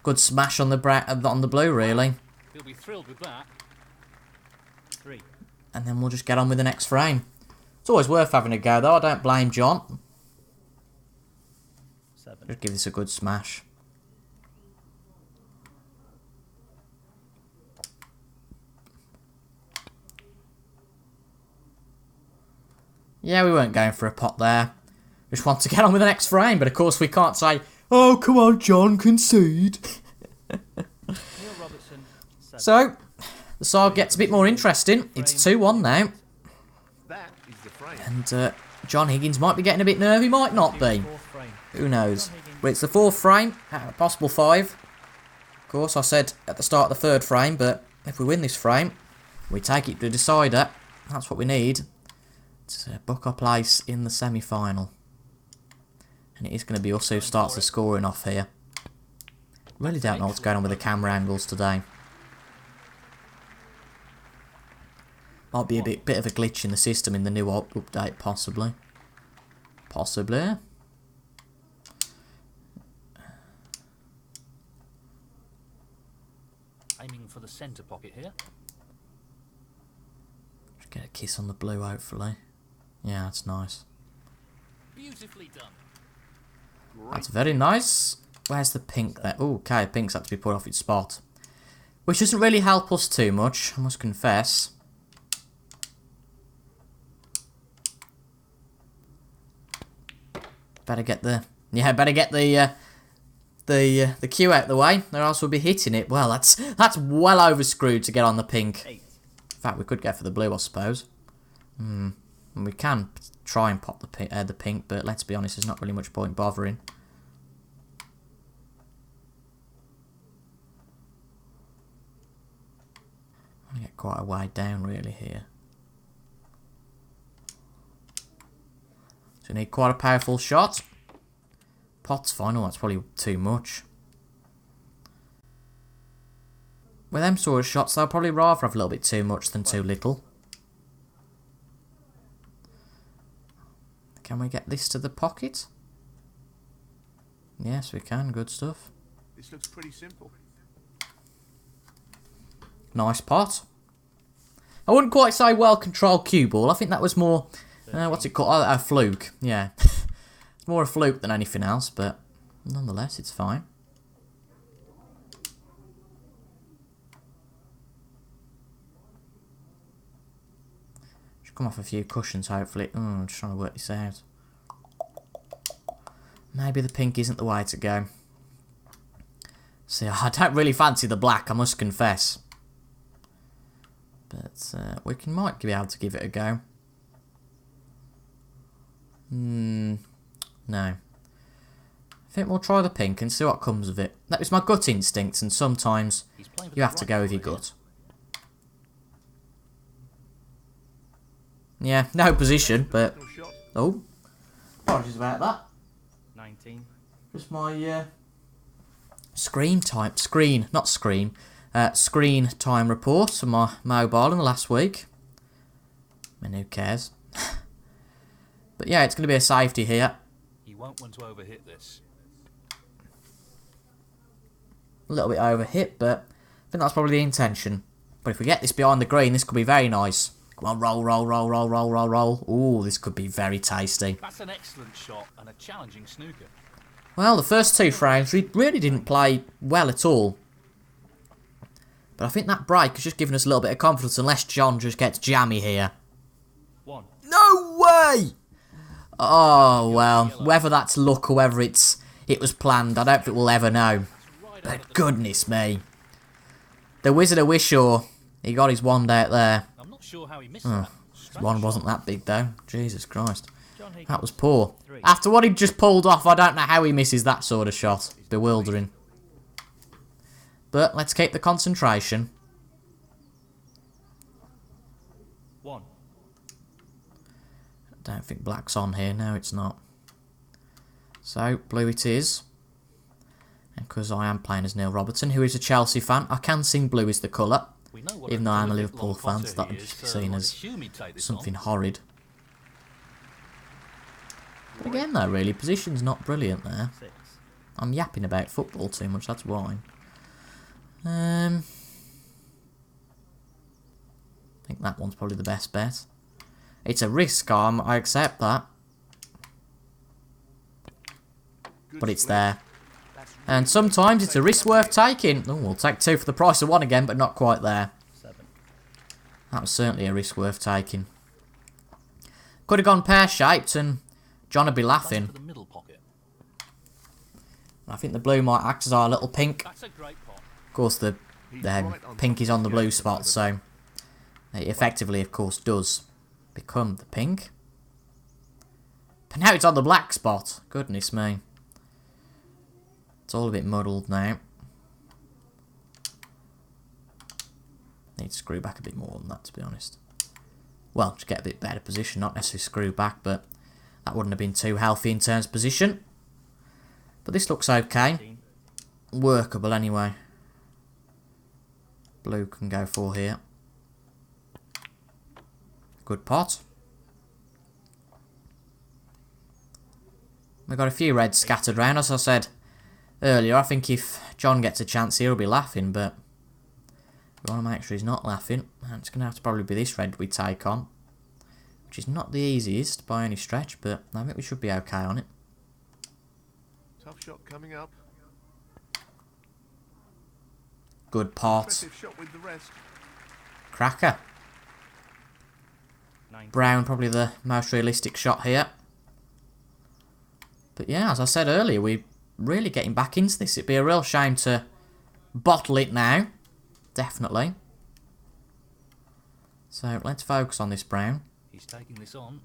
good smash on the on the blue, really. He'll be thrilled with that. 3. And then we'll just get on with the next frame. It's always worth having a go, though. I don't blame John. 7. Just give this a good smash. Yeah, we weren't going for a pot there. Just want to get on with the next frame, but of course we can't say, "Oh, come on, John, concede." Neil Robertson. 7. So, the side gets a bit more interesting. It's 2-1 now. That is the frame. And John Higgins might be getting a bit nervy, might not be. Fourth frame. Who knows? But it's the fourth frame, out of a possible 5. Of course, I said at the start of the third frame, but if we win this frame, we take it to the decider. That's what we need to book our place in the semi-final. And it is going to be us who starts the scoring off here. Really don't know what's going on with the camera angles today. Might be a bit of a glitch in the system in the new update, possibly. Possibly. Aiming for the centre pocket here. Just get a kiss on the blue, hopefully. Yeah, that's nice. Beautifully done. That's very nice. Where's the pink there? Oh, okay, pink's had to be put off its spot. Which doesn't really help us too much, I must confess. Better get the... Yeah, better get the cue out the way, or else we'll be hitting it. Well, that's well overscrewed to get on the pink. 8. In fact, we could go for the blue, I suppose. And we can try and pop the pink, but let's be honest, there's not really much point bothering. I'm gonna get quite a way down, really, here. So we need quite a powerful shot. Pot's fine. Oh, that's probably too much. With them sort of shots, they'll probably rather have a little bit too much than too little. Can we get this to the pocket? Yes, we can. Good stuff. This looks pretty simple. Nice pot. I wouldn't quite say well-controlled cue ball. I think that was more... what's it called? Oh, a fluke. Yeah. It's more a fluke than anything else, but nonetheless, it's fine. Should come off a few cushions, hopefully. I'm just trying to work this out. Maybe the pink isn't the way to go. See, I don't really fancy the black, I must confess. But we might be able to give it a go. No. I think we'll try the pink and see what comes of it. That was my gut instinct, and sometimes you have to go with your gut. Yeah, no position, but... Oh. Apologies about that. 19. Just my screen time report for my mobile in the last week. I mean, who cares? But yeah, it's going to be a safety here. You won't want to overhit this. A little bit overhit, but I think that's probably the intention. But if we get this behind the green, this could be very nice. Come on, roll, roll, roll, roll, roll, roll, roll. Ooh, this could be very tasty. That's an excellent shot and a challenging snooker. Well, the first two frames, we really didn't play well at all. But I think that break has just given us a little bit of confidence, unless John just gets jammy here. 1. No way! Oh, well, whether that's luck or whether it was planned, I don't think we'll ever know. But goodness me. The Wizard of Wishaw, he got his wand out there. I'm not sure how he missed that. His wand wasn't that big, though. Jesus Christ. John Higgins, That was poor. 3. After what he just pulled off, I don't know how he misses that sort of shot. Bewildering. But let's keep the concentration. 1. I don't think black's on here. No, it's not. So, blue it is. And because I am playing as Neil Robertson, who is a Chelsea fan, I can sing blue is the colour. We know what Even though I am a terrific Liverpool long fan, potter so that he would is, just be so seen I'd as assume he'd take this something on. horrid. But again, though, really, position's not brilliant there. 6. I'm yapping about football too much, that's why. I think that one's probably the best bet. It's a risk, I accept that. But it's there. And sometimes it's a risk worth taking. Oh, we'll take 2 for the price of 1 again, but not quite there. 7. That was certainly a risk worth taking. Could have gone pear-shaped and John would be laughing. For the middle pocket. I think the blue might act as our little pink. That's a great pot. Of course, the pink is on the blue spot, so it effectively, of course, does become the pink. But now it's on the black spot. Goodness me. It's all a bit muddled now. Need to screw back a bit more than that, to be honest. Well, to get a bit better position, not necessarily screw back, but that wouldn't have been too healthy in terms of position. But this looks okay. 18. Workable anyway. Blue can go for here. Good pot. We've got a few reds scattered around. As I said earlier, I think if John gets a chance here, he'll be laughing, but we want to make sure he's not laughing. And it's going to have to probably be this red we take on, which is not the easiest by any stretch, but I think we should be okay on it. Tough shot coming up. Good pot. Impressive shot with the rest. Cracker. 19. Brown, probably the most realistic shot here. But yeah, as I said earlier, we're really getting back into this. It'd be a real shame to bottle it now. Definitely. So let's focus on this brown. He's taking this on.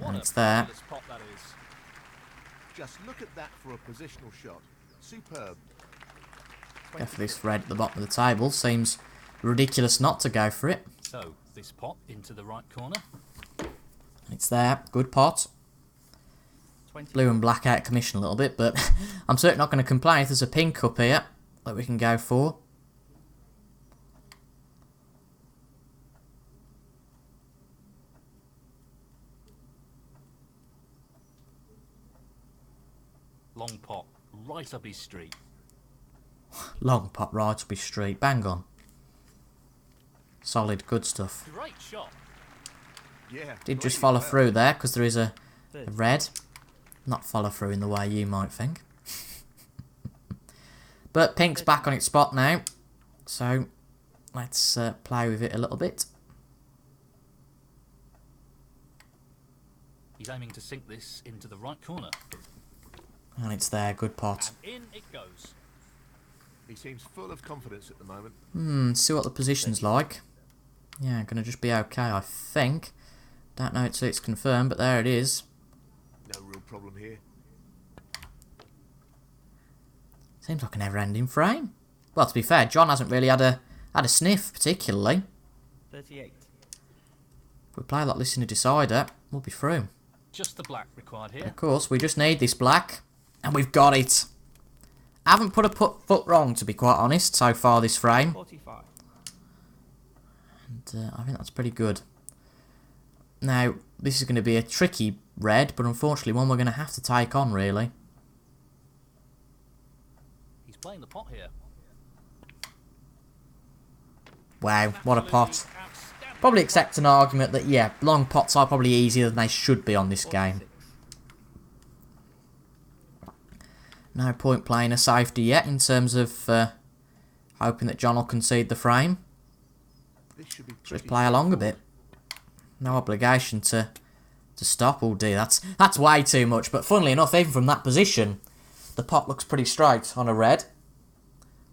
And it's there. fabulous pot that is. Just look at that for a positional shot. Superb. Go for this red at the bottom of the table. Seems ridiculous not to go for it. So, this pot into the right corner. It's there. Good pot. 20. Blue and black out of commission a little bit, but I'm certainly not going to complain if there's a pink up here that we can go for. Long pot, right up his street. Long pot right up his street. Bang on. Solid, good stuff. Great shot. Yeah. Did just played follow well. through there because there is a 30. red. Not follow through in the way you might think. But pink's back on its spot now. So let's play with it a little bit. He's aiming to sink this into the right corner. And it's there. Good pot. And in it goes. He seems full of confidence at the moment. See what the position's like. Yeah, gonna just be okay, I think. Don't know until it's confirmed, but there it is. No real problem here. Seems like a never-ending frame. Well, to be fair, John hasn't really had a sniff particularly. 38. If we play like this in a decider, we'll be through. Just the black required here. Of course, we just need this black, and we've got it. I haven't put a foot wrong, to be quite honest, so far this frame. 45. And I think that's pretty good. Now, this is going to be a tricky red, but unfortunately one we're going to have to take on, really. He's playing the pot here. Wow, what a pot. Absolutely outstanding. Probably accept an argument that, yeah, long pots are probably easier than they should be on this game. 46. No point playing a safety yet in terms of hoping that John will concede the frame. This should be Just pretty play along a bit. No obligation to stop all day. That's way too much. But funnily enough, even from that position, the pot looks pretty straight on a red.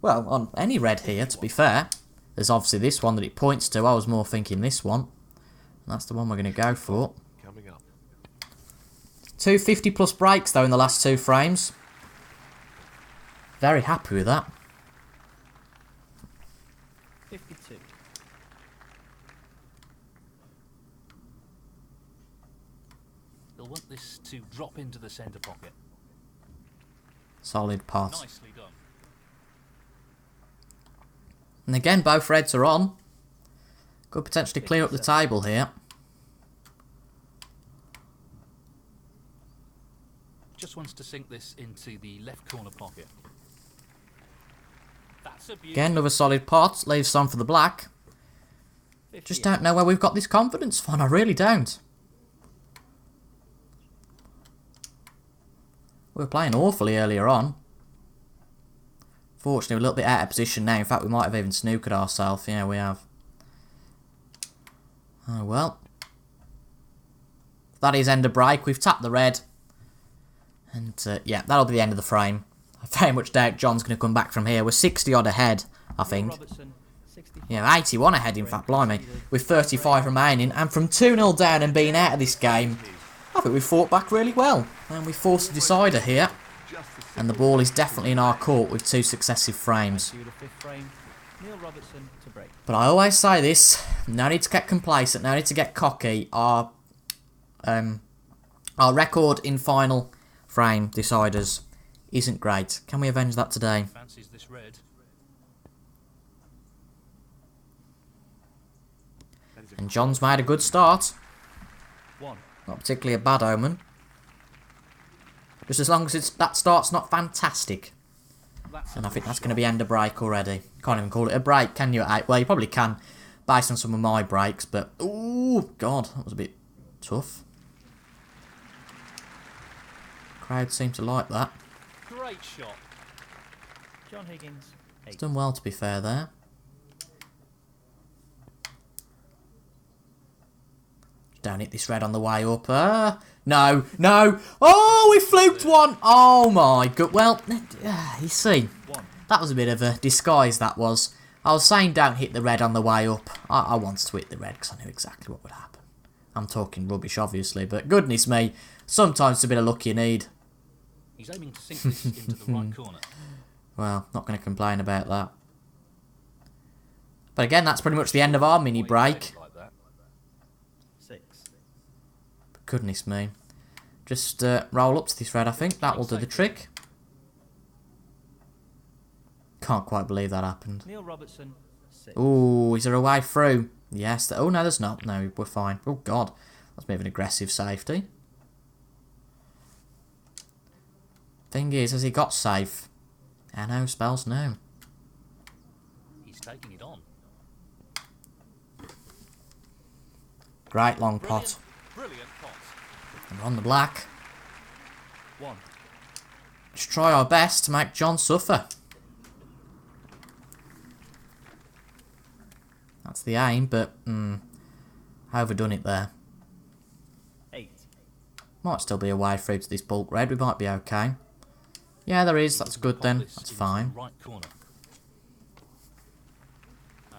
Well, on any red here, to be fair. There's obviously this one that it points to. I was more thinking this one. And that's the one we're going to go for. coming up. 250 plus breaks, though, in the last two frames. Very happy with that. 52. He'll want this to drop into the centre pocket. Solid pot. Nicely done. And again, both reds are on. Could potentially clear up the table here. Just wants to sink this into the left corner pocket. That's a beauty. Again, another solid pot. Leaves some for the black. 58. Just don't know where we've got this confidence from. I really don't. We were playing awfully earlier on. Fortunately, we're a little bit out of position now. In fact, we might have even snookered ourselves. Yeah, we have. Oh, well. That is end of break. We've tapped the red. And, yeah, that'll be the end of the frame. I very much doubt John's going to come back from here. We're 60-odd ahead, I think. Robertson, 65. Yeah, 81 ahead, in fact, blimey. With 35 remaining. And from 2-0 down and being out of this game, I think we fought back really well. And we forced a decider here. And the ball is definitely in our court with 2 successive frames. To the fifth frame. Neil Robertson to break. But I always say this, no need to get complacent, no need to get cocky. Our record in final frame deciders isn't great. Can we avenge that today? Fancies this red. is And John's made a good start. 1. Not particularly a bad omen. Just as long as that start's not fantastic. That's And I think that's going to be end of break already. Can't even call it a break, can you? At 8? Well, you probably can, based on some of my breaks. But, ooh, God, that was a bit tough. Crowd seem to like that. great shot. John Higgins, 8. He's done well, to be fair, there. Don't hit this red on the way up. No, no. Oh, we fluked one. Oh, my God. Well, you see, 1. that was a bit of a disguise, that was. I was saying don't hit the red on the way up. I wanted to hit the red because I knew exactly what would happen. I'm talking rubbish, obviously, but goodness me, sometimes it's a bit of luck you need. He's aiming to sink this into the right corner. Well, not going to complain about that. But again, that's pretty much the end of our mini break. Like that. 6. Goodness me. Just roll up to this red, I think. That will do the trick. Can't quite believe that happened. Neil Robertson, 6. Ooh, is there a way through? Yes. Oh, no, there's not. No, we're fine. Oh, God. That's a bit of an aggressive safety. Thing is, has he got safe? No, spells no. He's taking it on. Great long pot. Brilliant pot. And we're on the black. 1. Let's try our best to make John suffer. That's the aim, but overdone it there. 8. Might still be a way through to this bulk red. We might be okay. Yeah, there is. That's good then. That's fine. Right corner.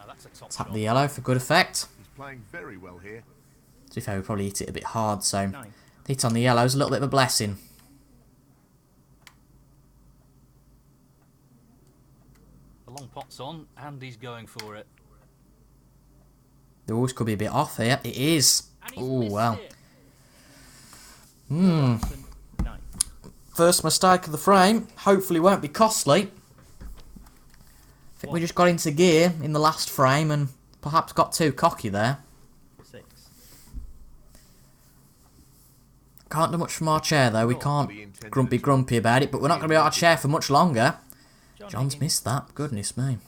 That's a top Tap shot. the yellow for good effect. He's playing very well here. To be fair, we probably hit it a bit hard, so 9. hit on the yellow is a little bit of a blessing. The long pot's on, and he's going for it. The always could be a bit off here. It is. And he's Oh, missed well. it. Robertson, 9. First mistake of the frame. Hopefully won't be costly. I think we just got into gear in the last frame and perhaps got too cocky there. 6. Can't do much from our chair though. We can't grumpy about it, but we're not going to be out of our chair for much longer. John John's Higgins, missed that. Goodness me.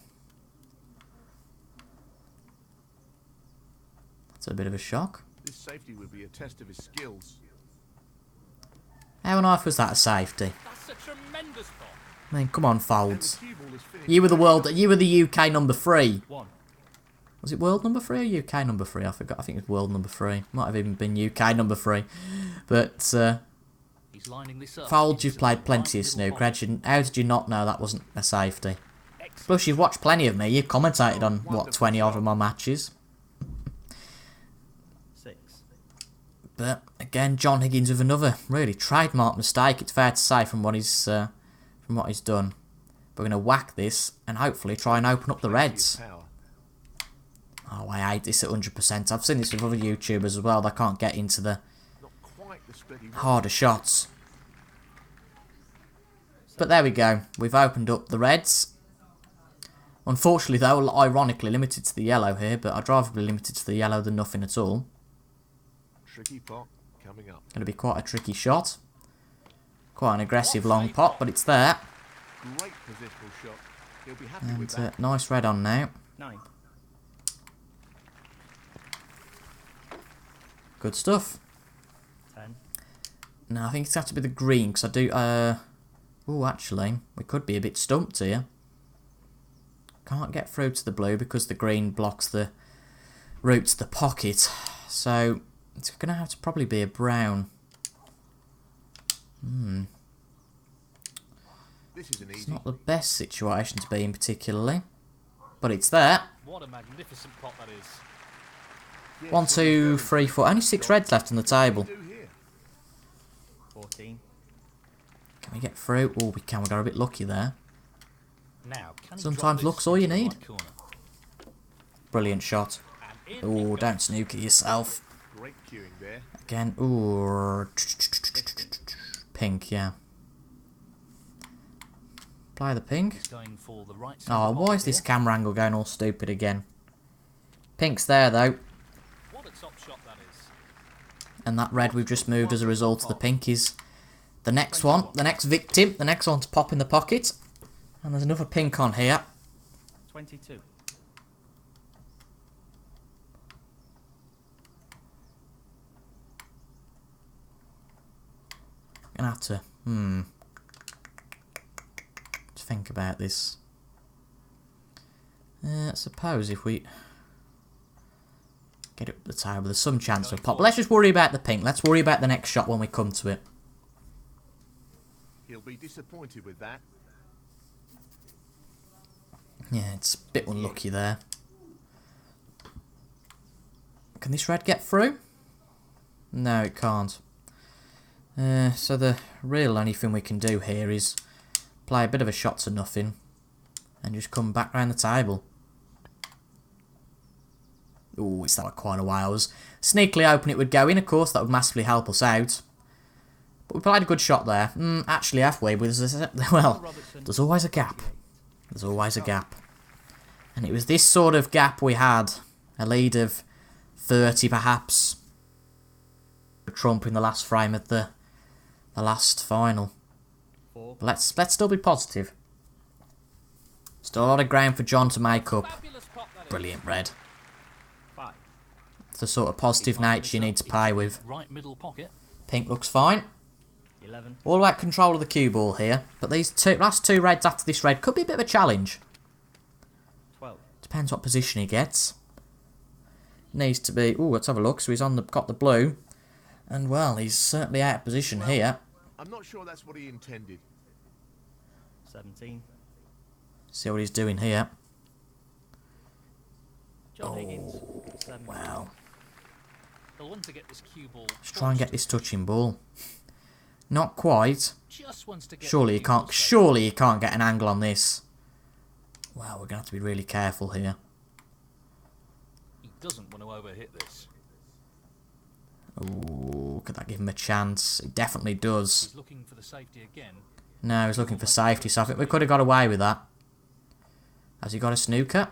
That's a bit of a shock. This safety would be a test of his skills. How on earth was that a safety? That's a tremendous pot. I mean, come on, And Folds. the cue ball is finished. You were the UK number 3. 1. Was it world number 3 or UK number 3? I forgot. I think it was world number 3. Might have even been UK number 3. But, He's lining this up. Folds, you've into played the plenty of right snooker. middle How did you not know that wasn't a safety? pocket. Plus, you've watched plenty of me. You've commentated on, what, Wonderful 20 odd shot. of my matches. 6. But, again, John Higgins with another really trademark mistake, it's fair to say, from what he's done. We're going to whack this and hopefully try and open up the reds. Power. Oh, I hate this at 100%. I've seen this with other YouTubers as well. They can't get into the Not quite the steady one. harder shots. But there we go. We've opened up the reds. Unfortunately, though, ironically limited to the yellow here, but I'd rather be limited to the yellow than nothing at all. Tricky pot coming up. Going to be quite a tricky shot. Quite an aggressive long pot, but it's there. Great positional shot. He'll be happy with And that. nice red on now. 9. Good stuff. 10. No, I think it's have to be the green, because I do... Oh, actually, we could be a bit stumped here. Can't get through to the blue because the green blocks the route to the pocket. So, it's going to have to probably be a brown. This is an It's easy. not the best situation to be in particularly. But it's there. What a magnificent pot that is. Yes, 1, 2, 3, 4. Only 6 reds left on the table. do here. 14. Can we get through? Oh, we can. We got a bit lucky there. Now, can he Sometimes drop this luck's all you into the need. right corner? Brilliant shot. And in Oh, it don't goes. snooker yourself. Great cueing there. Again. Ooh. Pink, yeah. Play the pink. He's going for the right Oh, side why is this camera angle going all stupid again? Pink's there, though. top shot, that is. And that red we've just moved as a result of the pink is the next one, the next victim, the next one to pop in the pocket. And there's another pink on here. 22. Gonna have to, think about this. I suppose if we get it up the table, there's some chance of pop. But let's just worry about the pink. Let's worry about the next shot when we come to it. He'll be disappointed with that. Yeah, it's a bit unlucky there. Can this red get through? No, it can't. So the real only thing we can do here is play a bit of a shot to nothing and just come back round the table. Ooh, it's that quite a while. I was sneakily hoping it would go in, of course, that would massively help us out. But we played a good shot there. Actually, halfway, well, there's always a gap. There's always a gap. And it was this sort of gap we had. A lead of 30, perhaps. Trump in the last frame of the last final. But let's still be positive. Still a lot of ground for John to make up. Fabulous pop, that is. Brilliant red. 5. It's the sort of positive nature you need to play with. Right middle pocket. Pink looks fine. 11. All about control of the cue ball here. But these last two reds after this red could be a bit of a challenge. 12. Depends what position he gets. Needs to be... Ooh, let's have a look. So he's got the blue. And, well, he's certainly out of position here. I'm not sure that's what he intended. 17. See what he's doing here. John Higgins. 7. Wow. He'll want to get this cue ball. Let's try and get this touching ball. Not quite. Just wants to get Surely the you cue ball can't. straight. Surely you can't get an angle on this. Wow, we're gonna have to be really careful here. He doesn't want to overhit this. Ooh, could that give him a chance? It definitely does. He's looking for the safety again. No, he's looking for safety, so I think we could have got away with that. Has he got a snooker?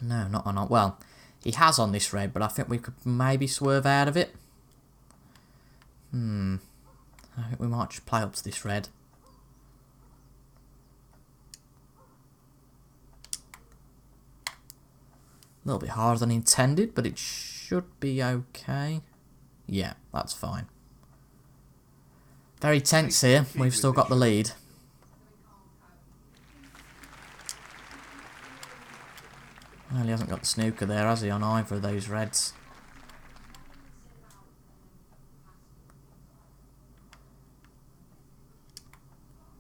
No, not on. Well, he has on this red, but I think we could maybe swerve out of it. I think we might just play up to this red. A little bit harder than intended, but it should be okay. Yeah, that's fine. Very tense here. We've still got the lead. Well, he hasn't got the snooker there, has he, on either of those reds?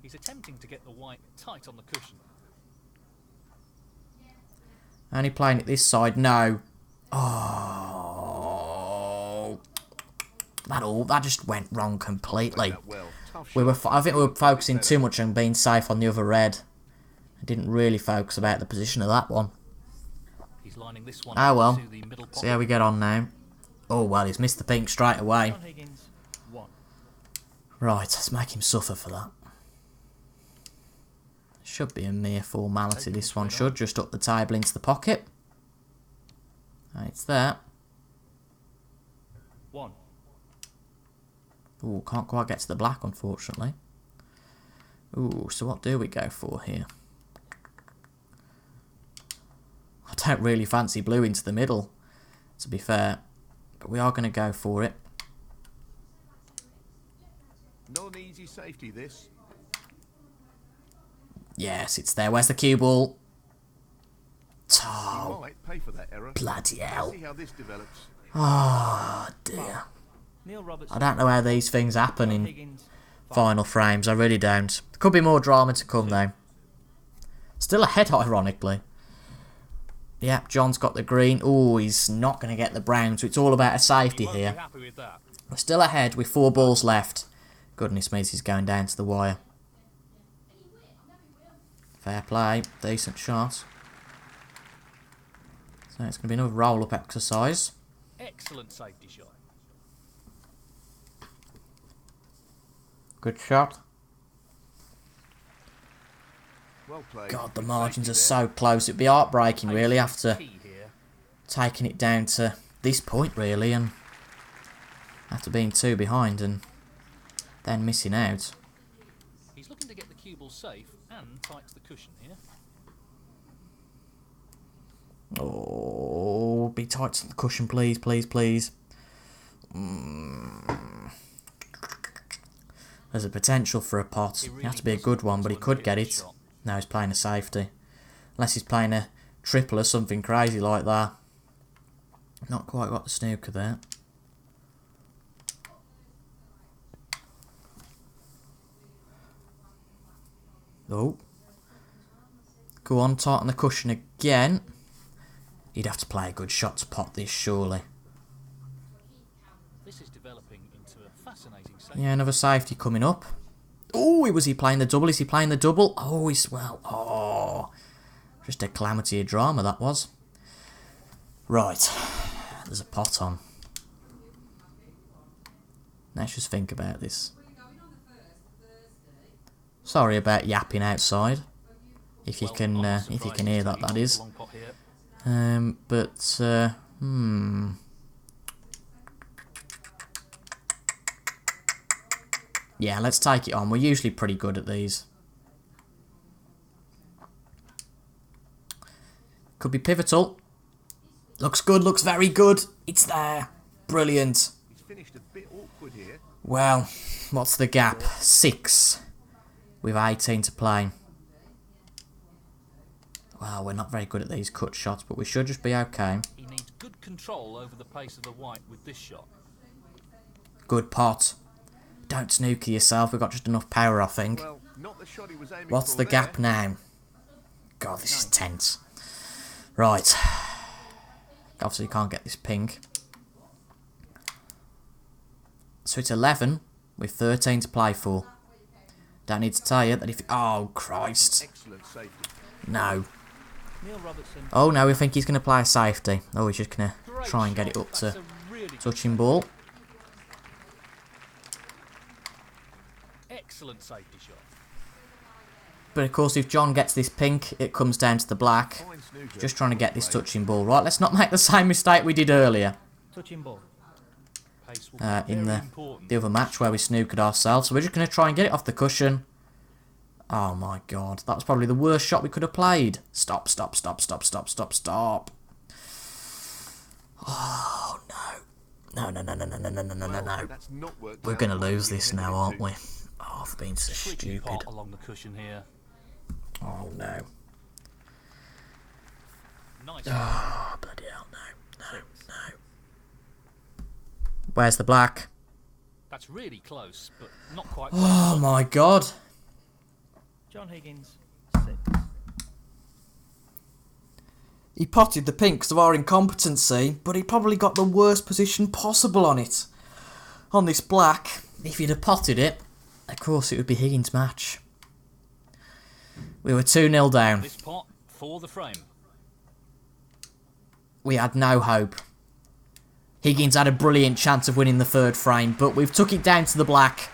He's attempting to get the white tight on the cushion. Only playing it this side. No. Oh. That just went wrong completely. Played that well. Tough I shot. think we were focusing too much on being safe on the other red. I didn't really focus about the position of that one. He's lining this one Oh well. to the middle pocket. See how we get on now. Oh well, he's missed the pink straight away. John Higgins. 1. Right, let's make him suffer for that. Should be a mere formality, this one should. Just up the table into the pocket. It's there. 1. Ooh, can't quite get to the black, unfortunately. Ooh, so what do we go for here? I don't really fancy blue into the middle, to be fair. But we are going to go for it. Not an easy safety, this. Yes, it's there. Where's the cue ball? He Oh, might pay for that error. bloody hell. See how this develops. Oh, dear. Neil Robertson. I don't know how these things happen John in Higgins. 5. final frames. I really don't. There could be more drama to come, though. Still ahead, ironically. Yep, John's got the green. Ooh, he's not going to get the brown, so it's all about a safety He won't be here. happy with that. We're still ahead with 4 balls left. Goodness me, he's going down to the wire. Fair play. Decent shot. So it's going to be another roll-up exercise. Excellent safety shot. Good shot. Well played. God, the Good margins safety are there. so close. It'd be heartbreaking, really, after Key here. taking it down to this point really, and after being 2 behind and then missing out. He's looking to get the cue ball safe and tight to the cushion here. Oh, be tight to the cushion, please, please, please. There's a potential for a pot. It has to be a good one, but he could get it. Now he's playing a safety. Unless he's playing a triple or something crazy like that. Not quite got the snooker there. Oh. Go on, tighten the cushion again. He'd have to play a good shot to pot this, surely. This is developing into a fascinating Yeah, another safety coming up. Oh, was he playing the double? Is he playing the double? Oh, he's, well, oh. Just a calamity of drama, that was. Right. There's a pot on. Let's just think about this. Sorry about yapping outside. If you can hear that, that is. Yeah, let's take it on. We're usually pretty good at these. Could be pivotal. Looks good, looks very good. It's there. Brilliant. He's finished a bit awkward here. Well, what's the gap? 6. With 18 to play. Well, we're not very good at these cut shots, but we should just be okay. He needs good control over the pace of the white with this shot. Good pot. Don't snooker yourself, we've got just enough power, I think. Well, not the shot he was aiming What's for the gap there. now? God, this is tense. Right. Obviously, you can't get this pink. So it's 11 with 13 to play for. Don't need to tell you that if... Oh, Christ. Excellent safety. No. Neil Robertson. Oh, no, we think he's going to play a safety. Oh, he's just going to try and get it up to touching ball. Excellent safety shot. But of course, if John gets this pink, it comes down to the black. Fine snooker. Just trying to get this touching ball right. Let's not make the same mistake we did earlier Touching ball. Pace will be in very the important. other match where we snookered ourselves. So we're just going to try and get it off the cushion. Oh my god, that was probably the worst shot we could have played. Stop, stop, stop, stop, stop, stop, stop. Oh no. No, no, no, no, no, no, no, no, no, no, no. That's not worked We're out going to like lose we this intended now, aren't to. we? Oh, for being so Tricky stupid. pot along the cushion here. Oh no. Nice. Oh, bloody hell, no, no, no. Where's the black? That's really close, but not quite. Oh my god. John Higgins. 6. He potted the pink because of our incompetency, but he probably got the worst position possible on it. On this black, if he'd have potted it, of course it would be Higgins' match. We were 2-0 down. This pot for the frame. We had no hope. Higgins had a brilliant chance of winning the third frame, but we've took it down to the black.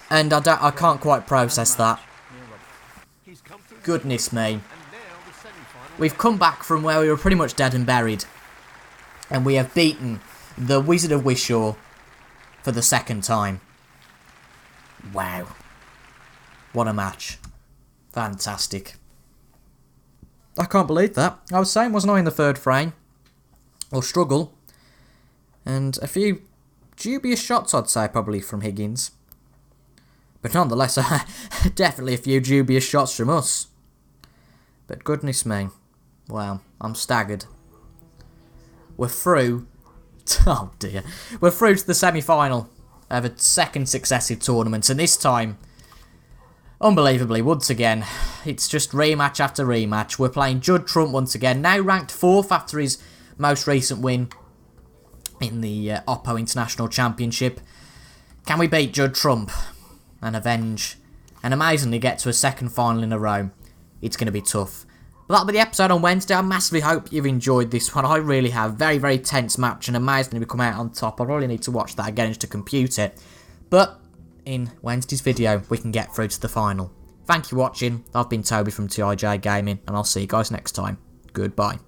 And I can't quite process that. Neil Robertson. He's come through the Goodness me. and now the semi-final. We've come back from where we were pretty much dead and buried. And we have beaten the Wizard of Wishaw for the second time. Wow. What a match. Fantastic. I can't believe that. I was saying, wasn't I, in the third frame? Or struggle. And a few dubious shots, I'd say, probably from Higgins. But nonetheless, definitely a few dubious shots from us. But goodness me. Wow, I'm staggered. We're through. Oh dear. We're through to the semi-final of a second successive tournament. And this time, unbelievably, once again, it's just rematch after rematch. We're playing Judd Trump once again. Now ranked 4th after his most recent win in the Oppo International Championship. Can we beat Judd Trump and avenge and amazingly get to a second final in a row? It's going to be tough. But that'll be the episode on Wednesday. I massively hope you've enjoyed this one. I really have. Very, very tense match and amazingly we come out on top. I probably need to watch that again just to compute it. But in Wednesday's video, we can get through to the final. Thank you for watching. I've been Toby from TIJ Gaming and I'll see you guys next time. Goodbye.